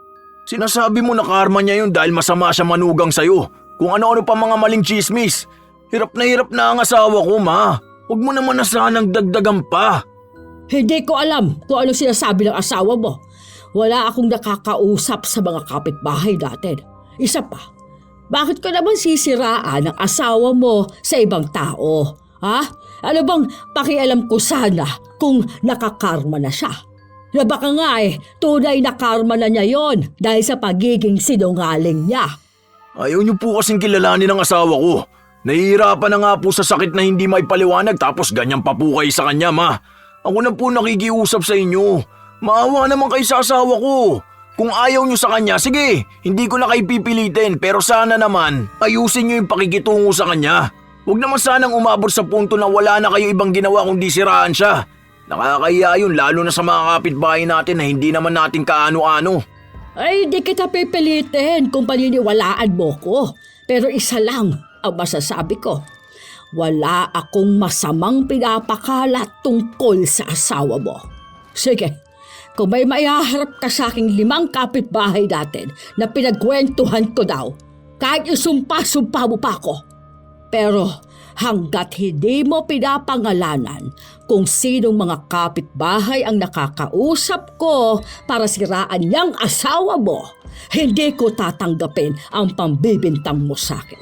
Sinasabi mo na karma niya yun dahil masama siya manugang sa'yo. Kung ano-ano pa mga maling chismis. Hirap na ang asawa ko, Ma. Huwag mo naman na sanang dagdagan pa. Hindi ko alam kung ano sinasabi ng asawa mo. Wala akong nakakausap sa mga kapitbahay natin. Isa pa, bakit ko naman sisiraan ang asawa mo sa ibang tao? Ha? Ano bang pakialam ko sana kung nakakarma na siya? Na baka nga tunay na karma na niya yon dahil sa pagiging sinungaling niya. Ayaw niyo po kasing kilalanin ang asawa ko. Nahihirapan na nga po sa sakit na hindi may paliwanag tapos ganyan pa po kayo sa kanya, Ma. Ako na po nakikiusap sa inyo. Maawa naman kayo sa asawa ko. Kung ayaw niyo sa kanya, sige, hindi ko na kayo pipilitin pero sana naman ayusin niyo yung pakikitungo sa kanya. Huwag naman sanang umabot sa punto na wala na kayo ibang ginawa kundi siraan siya. Nakakahiya yun lalo na sa mga kapitbahay natin na hindi naman natin kaano-ano. Ay, di kita pipilitin kung paniniwalaan mo ko. Pero isa lang ang masasabi ko. Wala akong masamang pinapakalat tungkol sa asawa mo. Sige, kung may maihaharap ka sa aking 5 kapitbahay natin na pinagkwentuhan ko daw, kahit isumpa-sumpa mo pa ako. Pero hanggat hindi mo pinapangalanan kung sinong mga kapitbahay ang nakakausap ko para siraan niyang asawa mo, hindi ko tatanggapin ang pambibintang mo sa akin.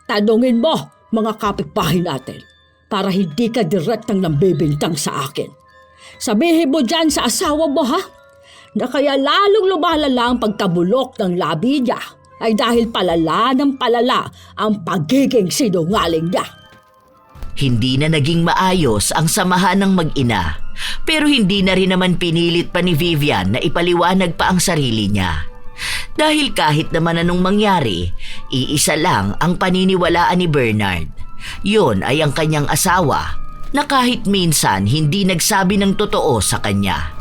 Tanungin mo mga kapitbahay natin para hindi ka direktang nambibintang sa akin. Sabihin mo dyan sa asawa mo ha, na kaya lalong lumalala ang pagkabulok ng labi niya ay dahil palala ng palala ang pagiging sinungaling niya. Hindi na naging maayos ang samahan ng mag-ina, pero hindi na rin naman pinilit pa ni Vivian na ipaliwanag pa ang sarili niya. Dahil kahit naman anong mangyari, iisa lang ang paniniwalaan ni Bernard. Yun ay ang kanyang asawa na kahit minsan hindi nagsabi ng totoo sa kanya.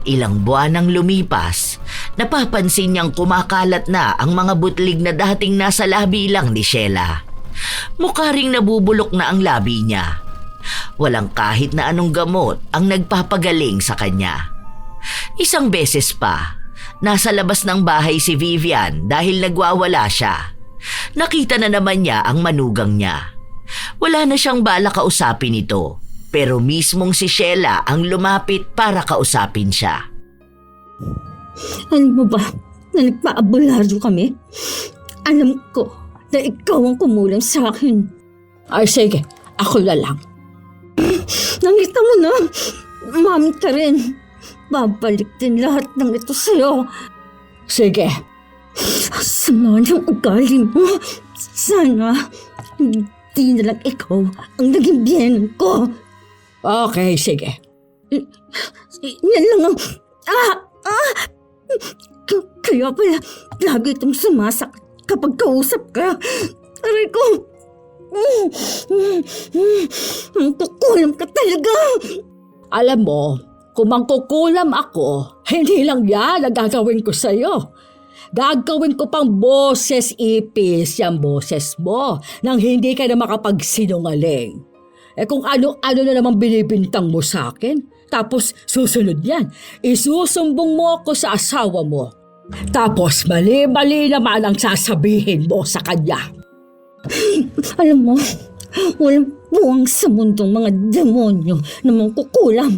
Ilang buwan nang lumipas, napapansin niyang kumakalat na ang mga butlig na dating nasa labi lang ni Sheila. Mukha ring nabubulok na ang labi niya. Walang kahit na anong gamot ang nagpapagaling sa kanya. Isang beses pa, nasa labas ng bahay si Vivian dahil nagwawala siya. Nakita na naman niya ang manugang niya. Wala na siyang bala kausapin ito, pero mismong si Sheila ang lumapit para kausapin siya. Alam mo ba na nagpaabularyo kami? Alam ko na ikaw ang kumulang sa akin. Ay sige, ako na lang. Nakita mo na, mami ka rin. Babalik din lahat ng ito sa'yo. Sige, Sama ng ugali mo. Sana hindi na lang ikaw ang naging biyenan ko. okay, sige. Yan lang ang... Kaya pala lagi itong sumasakit kapag kausap ka. Aray ko. Ang kukulam ka talaga. Alam mo, kung mangkukulam ako, Hindi lang yan ang gagawin ko sa'yo. Gagawin ko pang boses ipis yung boses mo nang hindi ka na makapagsinungaling. Kung ano-ano na naman binibintang mo sa akin, tapos susunod yan, isusumbong mo ako sa asawa mo. Tapos mali-mali naman ang sasabihin mo sa kanya. Alam mo, walang buwang sa mundong mga demonyo na mangkukulam.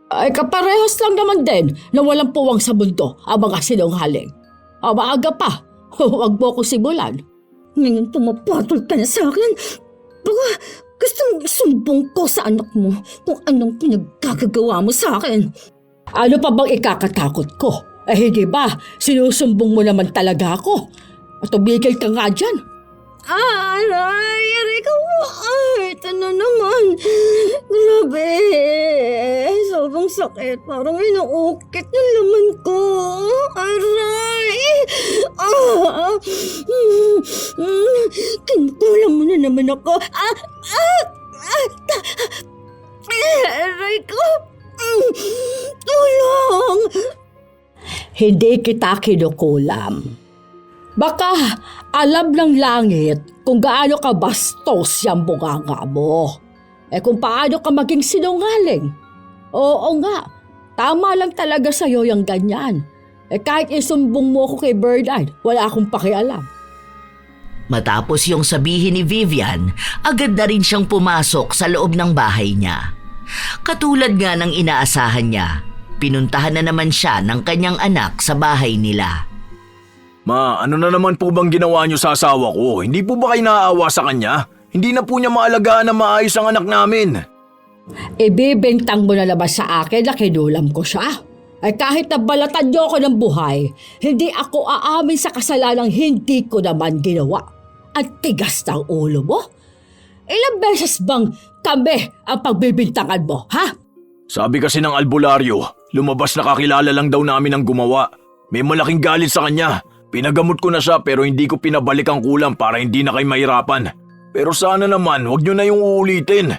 Ay kaparehas lang naman din na walang puwang sa mundo ang mga sinungaling. Maaga pa, huwag mo ko simulan. Ngayon pumapatol ka na sa akin. Baka gustong isumbong ko sa anak mo kung anong pinagkakagawa mo sa akin. Ano pa bang ikakatakot ko? Hindi ba, sinusumbong mo naman talaga ako. At tumigil ka nga dyan. Aray ko. Ito na naman. Grabe. Sobrang sakit. Parang inuukit yung laman ko. Aray. Kinukulam mo na naman ako. Aray ko. Tulong. Hindi kita kinukulam. Baka alam ng langit kung gaano ka bastos yung bunganga mo. Kung paano ka maging sinungaling. Oo nga, tama lang talaga sa'yo yung ganyan. Kahit isumbong mo ako kay Bernard, wala akong pakialam. Matapos yung sabihin ni Vivian, agad na rin siyang pumasok sa loob ng bahay niya. Katulad nga ng inaasahan niya, pinuntahan na naman siya ng kanyang anak sa bahay nila. Ma, ano na naman po bang ginawa niyo sa asawa ko? Hindi po ba kayo naaawa sa kanya? Hindi na po niya maalagaan na maayos ang anak namin. Ibibintang mo na naman sa akin na kinulam ko siya. Kahit nabalatan niyo ako ng buhay, hindi ako aamin sa kasalanang hindi ko naman ginawa. At tigas ng ulo mo. Ilang beses bang kami ang pagbibintangan mo, ha? Sabi kasi ng albularyo, lumabas na kakilala lang daw namin ang gumawa. May malaking galit sa kanya. Pinagamot ko na siya pero hindi ko pinabalik ang kulam para hindi na kayo mahirapan. Pero sana naman, huwag niyo na yung uulitin.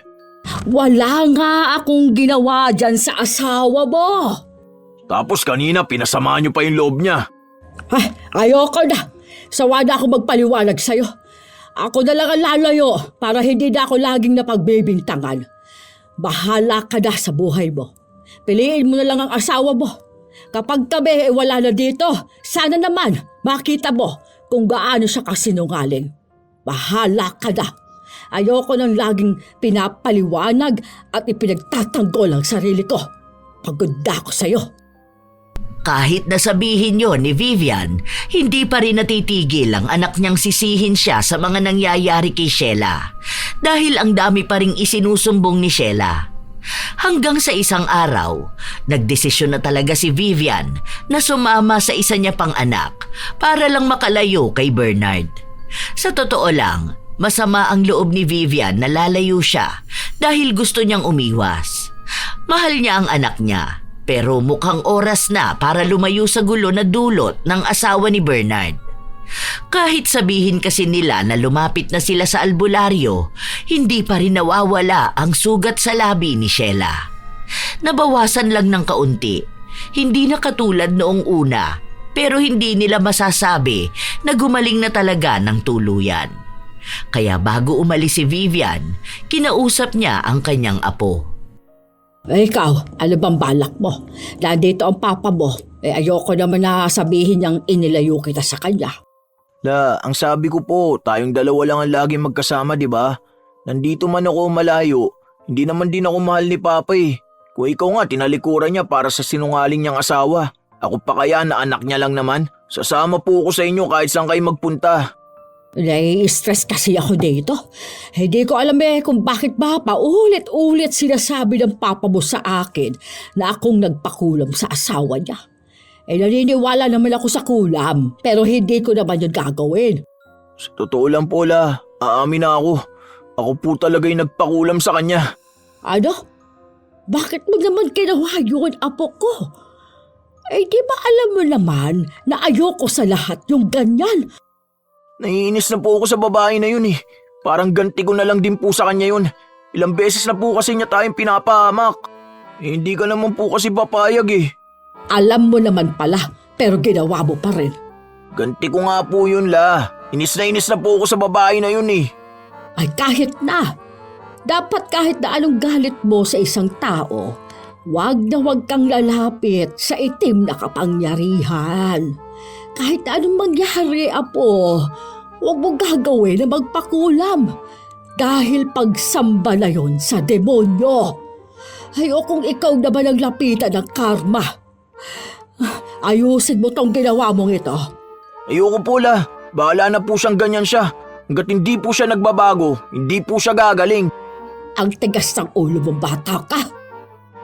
Wala nga akong ginawa dyan sa asawa mo. Tapos kanina, pinasama niyo pa yung loob niya. Ayoko na. Sawa na ako magpaliwanag sa'yo. Ako na lang ang lalayo para hindi na ako laging napagbibintangan. Bahala ka na sa buhay mo. Piliin mo na lang ang asawa mo. Kapag kami wala na dito, sana naman makita mo kung gaano siya kasinungaling. Bahala ka na. Ayoko nang laging pinapaliwanag at ipinagtatanggol ang sarili ko. Pagod na ako sa'yo. Kahit nasabihin yon ni Vivian, hindi pa rin natitigil ang anak niyang sisihin siya sa mga nangyayari kay Sheila. Dahil ang dami pa ring isinusumbong ni Sheila. Hanggang sa isang araw, nagdesisyon na talaga si Vivian na sumama sa isa niya pang anak para lang makalayo kay Bernard. Sa totoo lang, masama ang loob ni Vivian na lalayo siya dahil gusto niyang umiwas. Mahal niya ang anak niya, pero mukhang oras na para lumayo sa gulo na dulot ng asawa ni Bernard. Kahit sabihin kasi nila na lumapit na sila sa albularyo, hindi pa rin nawawala ang sugat sa labi ni Sheila. Nabawasan lang ng kaunti, hindi na katulad noong una, pero hindi nila masasabi na gumaling na talaga ng tuluyan. Kaya bago umalis si Vivian, kinausap niya ang kanyang apo. Ikaw, ano bang balak mo? Nandito ang papa mo, ayoko naman na sabihin niyang inilayo kita sa kanya. Ang sabi ko po, tayong dalawa lang ang lagi magkasama, di ba? Nandito man ako malayo, hindi naman din ako mahal ni Papa eh. Kung ikaw nga, tinalikuran niya para sa sinungaling niyang asawa. Ako pa kaya na anak niya lang naman? Sasama po ako sa inyo kahit saan kayo magpunta. Nai-stress kasi ako dito. Hindi ko alam kung bakit ba paulit-ulit sinasabi ng papa mo sa akin na akong nagpakulam sa asawa niya. Naniniwala naman ako sa kulam, pero hindi ko naman yun gagawin. Sa totoo lang po aamin na ako. Ako po talaga yung nagpakulam sa kanya. Ano? Bakit mo naman ginawa yun, apo ko? Di ba alam mo naman na ayoko sa lahat yung ganyan? Naiinis na po ako sa babae na yun eh. Parang ganti ko na lang din po sa kanya yun. Ilang beses na po kasi niya tayong pinapahamak. Hindi ka naman po kasi papayag eh. Alam mo naman pala, pero ginawa mo pa rin. Ganti ko nga po yun, La. Inis na po ako sa babae na yun eh. Ay kahit na. Dapat kahit na anong galit mo sa isang tao, wag na wag kang lalapit sa itim na kapangyarihan. Kahit na anong mangyari, Apo, wag mo gagawin na magpakulam. Dahil pagsamba na yon sa demonyo. Ayokong ikaw naman ang lapitan ng karma. Ayusin mo tong ginawa mong ito. Ayoko po, La. Bahala na po siyang ganyan siya. Hanggat hindi po siya nagbabago, hindi po siya gagaling. Ang tigas ng ulo mong bata ka.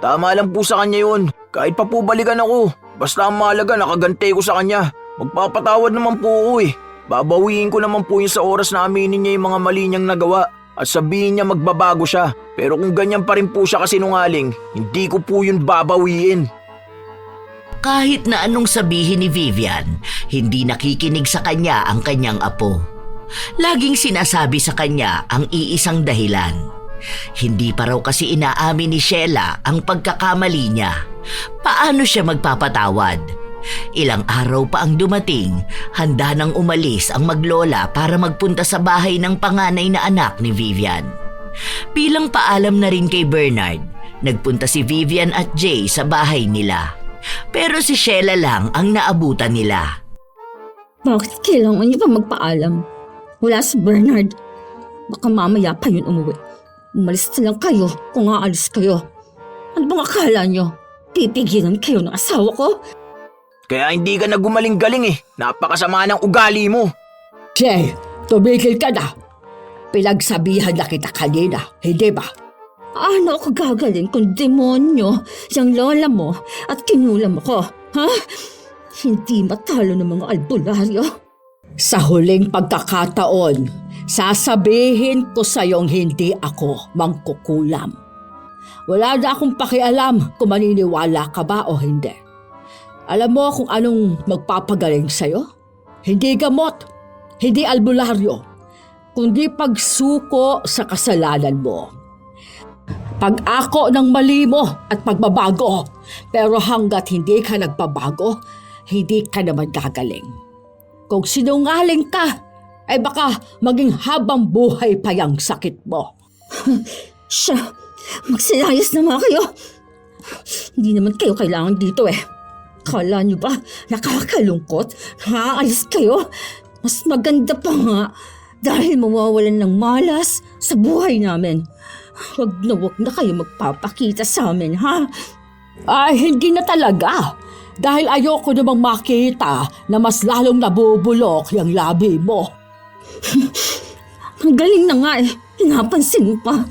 Tama lang po sa kanya yun. Kahit pa po balikan ako. Basta ang mahalaga, nakagante ko sa kanya. Magpapatawad naman po ako eh. Babawiin ko naman po yun sa oras na aminin niya yung mga mali niyang nagawa. At sabihin niya magbabago siya. Pero kung ganyan pa rin po siya kasinungaling, hindi ko po yun babawiin. Kahit na anong sabihin ni Vivian, hindi nakikinig sa kanya ang kanyang apo. Laging sinasabi sa kanya ang iisang dahilan. Hindi pa raw kasi inaamin ni Sheila ang pagkakamali niya. Paano siya magpapatawad? Ilang araw pa ang dumating, handa nang umalis ang maglola para magpunta sa bahay ng panganay na anak ni Vivian. Bilang paalam na rin kay Bernard, nagpunta si Vivian at Jay sa bahay nila. Pero si Sheila lang ang naabutan nila. Bakit kailangan niyo pa magpaalam? Wala si Bernard. Baka mamaya pa yun umuwi. Umalis na lang kayo kung aalis kayo. Ano bang akala niyo? Pipigilan kayo ng asawa ko? Kaya hindi ka na gumaling-galing eh. Napakasama ng ugali mo. Jay, tumigil ka na. Pinagsabihan na kita kanina, hindi ba? Ano ako gagaling kung demonyo yung lola mo at kinulam ako? Ha? Hindi matalo ng mga albularyo. Sa huling pagkakataon, sasabihin ko sa'yong hindi ako mangkukulam. Wala na akong pakialam kung maniniwala ka ba o hindi. Alam mo kung anong magpapagaling sa'yo? Hindi gamot, hindi albularyo, kundi pagsuko sa kasalanan mo. Pag-ako ng mali mo at pagbabago, pero hanggat hindi ka nagbabago, hindi ka naman gagaling. Kung sinungaling ka, ay baka maging habang buhay pa yung sakit mo. Siya, magsilayas na mga kayo. Hindi naman kayo kailangan dito eh. Kala niyo ba nakakalungkot? Aalis kayo? Mas maganda pa nga dahil mawawalan ng malas sa buhay namin. Wag na kayo magpapakita sa amin, ha? Ay, hindi na talaga. Dahil ayoko namang makita na mas lalong nabubulok yung labi mo. Ang galing na nga eh. Pinapansin mo pa.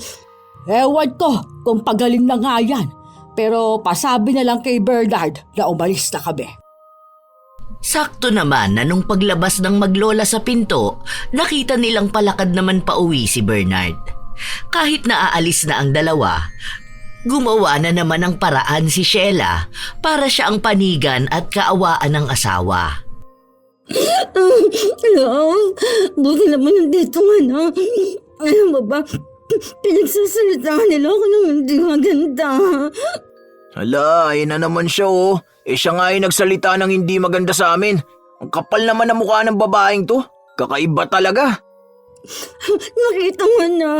Ewan ko kung pagaling na nga yan. Pero pasabi na lang kay Bernard na umalis na kami. Sakto naman na nung paglabas ng maglola sa pinto, nakita nilang palakad naman pauwi si Bernard. Kahit naaalis na ang dalawa, gumawa na naman ng paraan si Sheila para siya ang panigan at kaawaan ng asawa. Hello? Buti naman nandito nga na. Alam mo ba, pinagsasalita nila ako ng hindi maganda. Hala, ayun na naman siya oh. Siya nga ay nagsalita ng hindi maganda sa amin. Ang kapal naman ang mukha ng babaeng to. Kakaiba talaga. Nakita mo na.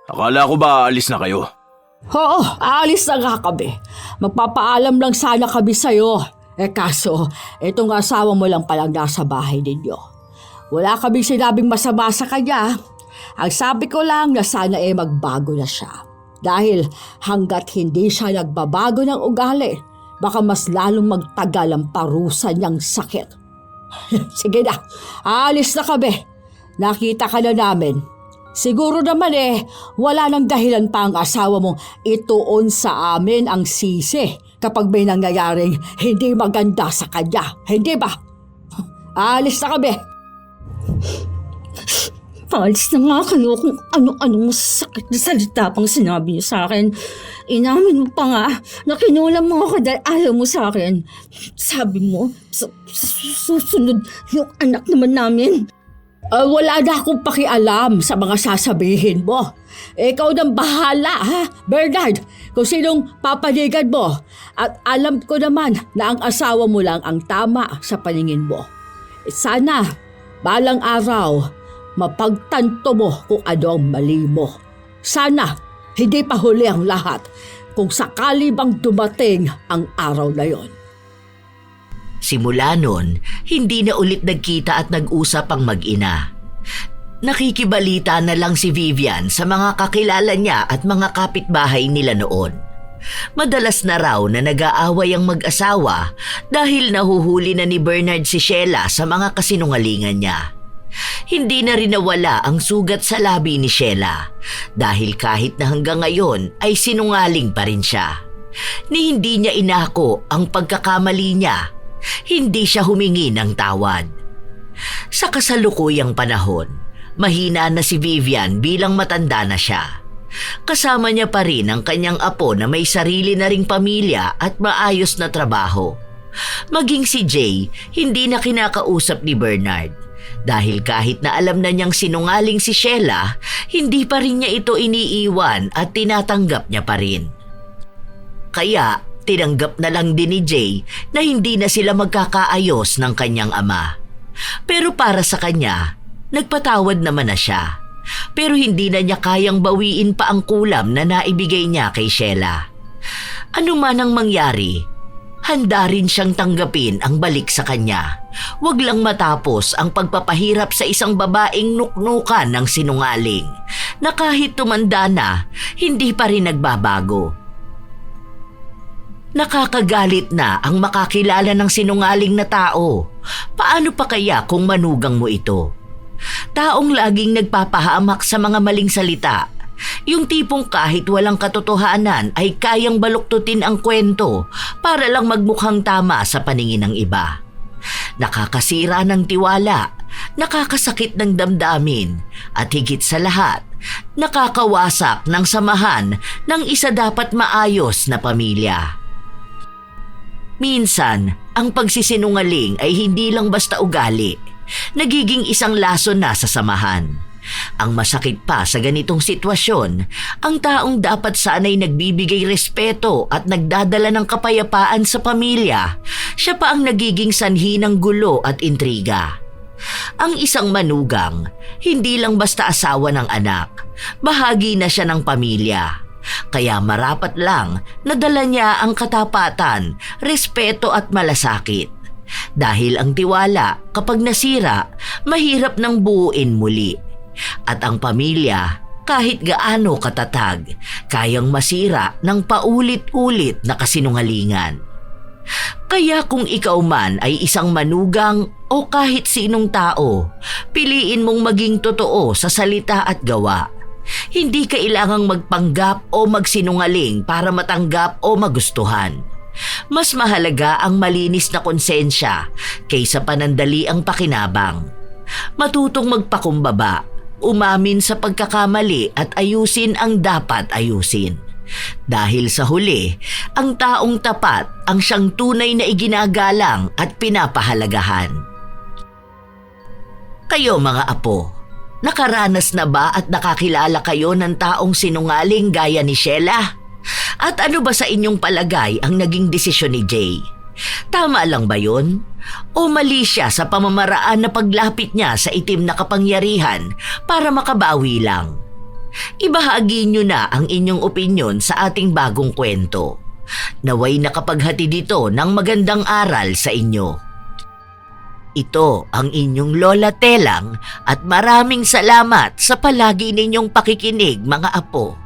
Akala ko ba aalis na kayo? Oo, aalis na nga kami. Magpapaalam lang sana kami sa'yo. Kaso, itong asawa mo lang palang nasa bahay ninyo. Wala kaming sinabing masama sa kanya. Ang sabi ko lang na sana magbago na siya. Dahil hanggat hindi siya nagbabago ng ugali, baka mas lalong magtagal ang parusa niyang sakit. Sige na, aalis na kami. Nakita ka na namin. Siguro naman wala nang dahilan pa ang asawa mong ituon sa amin ang sisi kapag may nangyayaring hindi maganda sa kanya. Hindi ba? Aalis na kami. Paalis na nga kayo kung ano-anong masakit na salita pang sinabi niyo sa akin. Inamin mo pa nga na kinulam mo ako dahil ayaw mo sa akin. Sabi mo, susunod yung anak naman namin. Wala na akong pakialam sa mga sasabihin mo. Ikaw nang bahala, ha, Bernard, kung sinong papanigan mo. At alam ko naman na ang asawa mo lang ang tama sa paningin mo. Sana, balang araw, mapagtanto mo kung ano ang mali mo. Sana, hindi pa huli ang lahat kung sakali bang dumating ang araw na yon. Simula nun, hindi na ulit nagkita at nag-usap ang mag-ina. Nakikibalita na lang si Vivian sa mga kakilala niya at mga kapitbahay nila noon. Madalas na raw na nag-aaway ang mag-asawa dahil nahuhuli na ni Bernard si Sheila sa mga kasinungalingan niya. Hindi na rin nawala ang sugat sa labi ni Sheila dahil kahit na hanggang ngayon ay sinungaling pa rin siya. Ni hindi niya inako ang pagkakamali niya, hindi siya humingi ng tawad. Sa kasalukuyang panahon, mahina na si Vivian bilang matanda na siya. Kasama niya pa rin ang kanyang apo na may sarili na ring pamilya at maayos na trabaho. Maging si Jay, hindi na kinakausap ni Bernard. Dahil kahit na alam na niyang sinungaling si Sheila, hindi pa rin niya ito iniiwan at tinatanggap niya pa rin. Kaya, tinanggap na lang din ni Jay na hindi na sila magkakaayos ng kanyang ama. Pero para sa kanya, nagpatawad naman na siya. Pero hindi na niya kayang bawiin pa ang kulam na naibigay niya kay Sheila. Ano man ang mangyari, handa rin siyang tanggapin ang balik sa kanya. Huwag lang matapos ang pagpapahirap sa isang babaeng nuknukan ng sinungaling na kahit tumanda na, hindi pa rin nagbabago. Nakakagalit na ang makakilala ng sinungaling na tao. Paano pa kaya kung manugang mo ito? Taong laging nagpapahamak sa mga maling salita. Yung tipong kahit walang katotohanan ay kayang baluktutin ang kwento para lang magmukhang tama sa paningin ng iba. Nakakasira ng tiwala, nakakasakit ng damdamin, at higit sa lahat, nakakawasak ng samahan ng isa dapat maayos na pamilya. Minsan, ang pagsisinungaling ay hindi lang basta ugali. Nagiging isang lason na sa samahan. Ang masakit pa sa ganitong sitwasyon, ang taong dapat sana'y nagbibigay respeto at nagdadala ng kapayapaan sa pamilya, siya pa ang nagiging sanhi ng gulo at intriga. Ang isang manugang, hindi lang basta asawa ng anak, bahagi na siya ng pamilya. Kaya marapat lang na dala niya ang katapatan, respeto at malasakit. Dahil ang tiwala, kapag nasira, mahirap nang buuin muli. At ang pamilya, kahit gaano katatag, kayang masira ng paulit-ulit na kasinungalingan. Kaya kung ikaw man ay isang manugang o kahit sinong tao, piliin mong maging totoo sa salita at gawa. Hindi kailangang magpanggap o magsinungaling para matanggap o magustuhan. Mas mahalaga ang malinis na konsensya kaysa panandaliang pakinabang. Matutong magpakumbaba, umamin sa pagkakamali at ayusin ang dapat ayusin. Dahil sa huli, ang taong tapat ang siyang tunay na iginagalang at pinapahalagahan. Kayo mga apo, nakaranas na ba at nakakilala kayo ng taong sinungaling gaya ni Sheila? At ano ba sa inyong palagay ang naging desisyon ni Jay? Tama lang ba yun? O mali siya sa pamamaraan na paglapit niya sa itim na kapangyarihan para makabawi lang? Ibahagi niyo na ang inyong opinyon sa ating bagong kwento. Naway nakapaghati dito ng magandang aral sa inyo. Ito ang inyong Lola Telang at maraming salamat sa palagi ninyong pakikinig mga apo.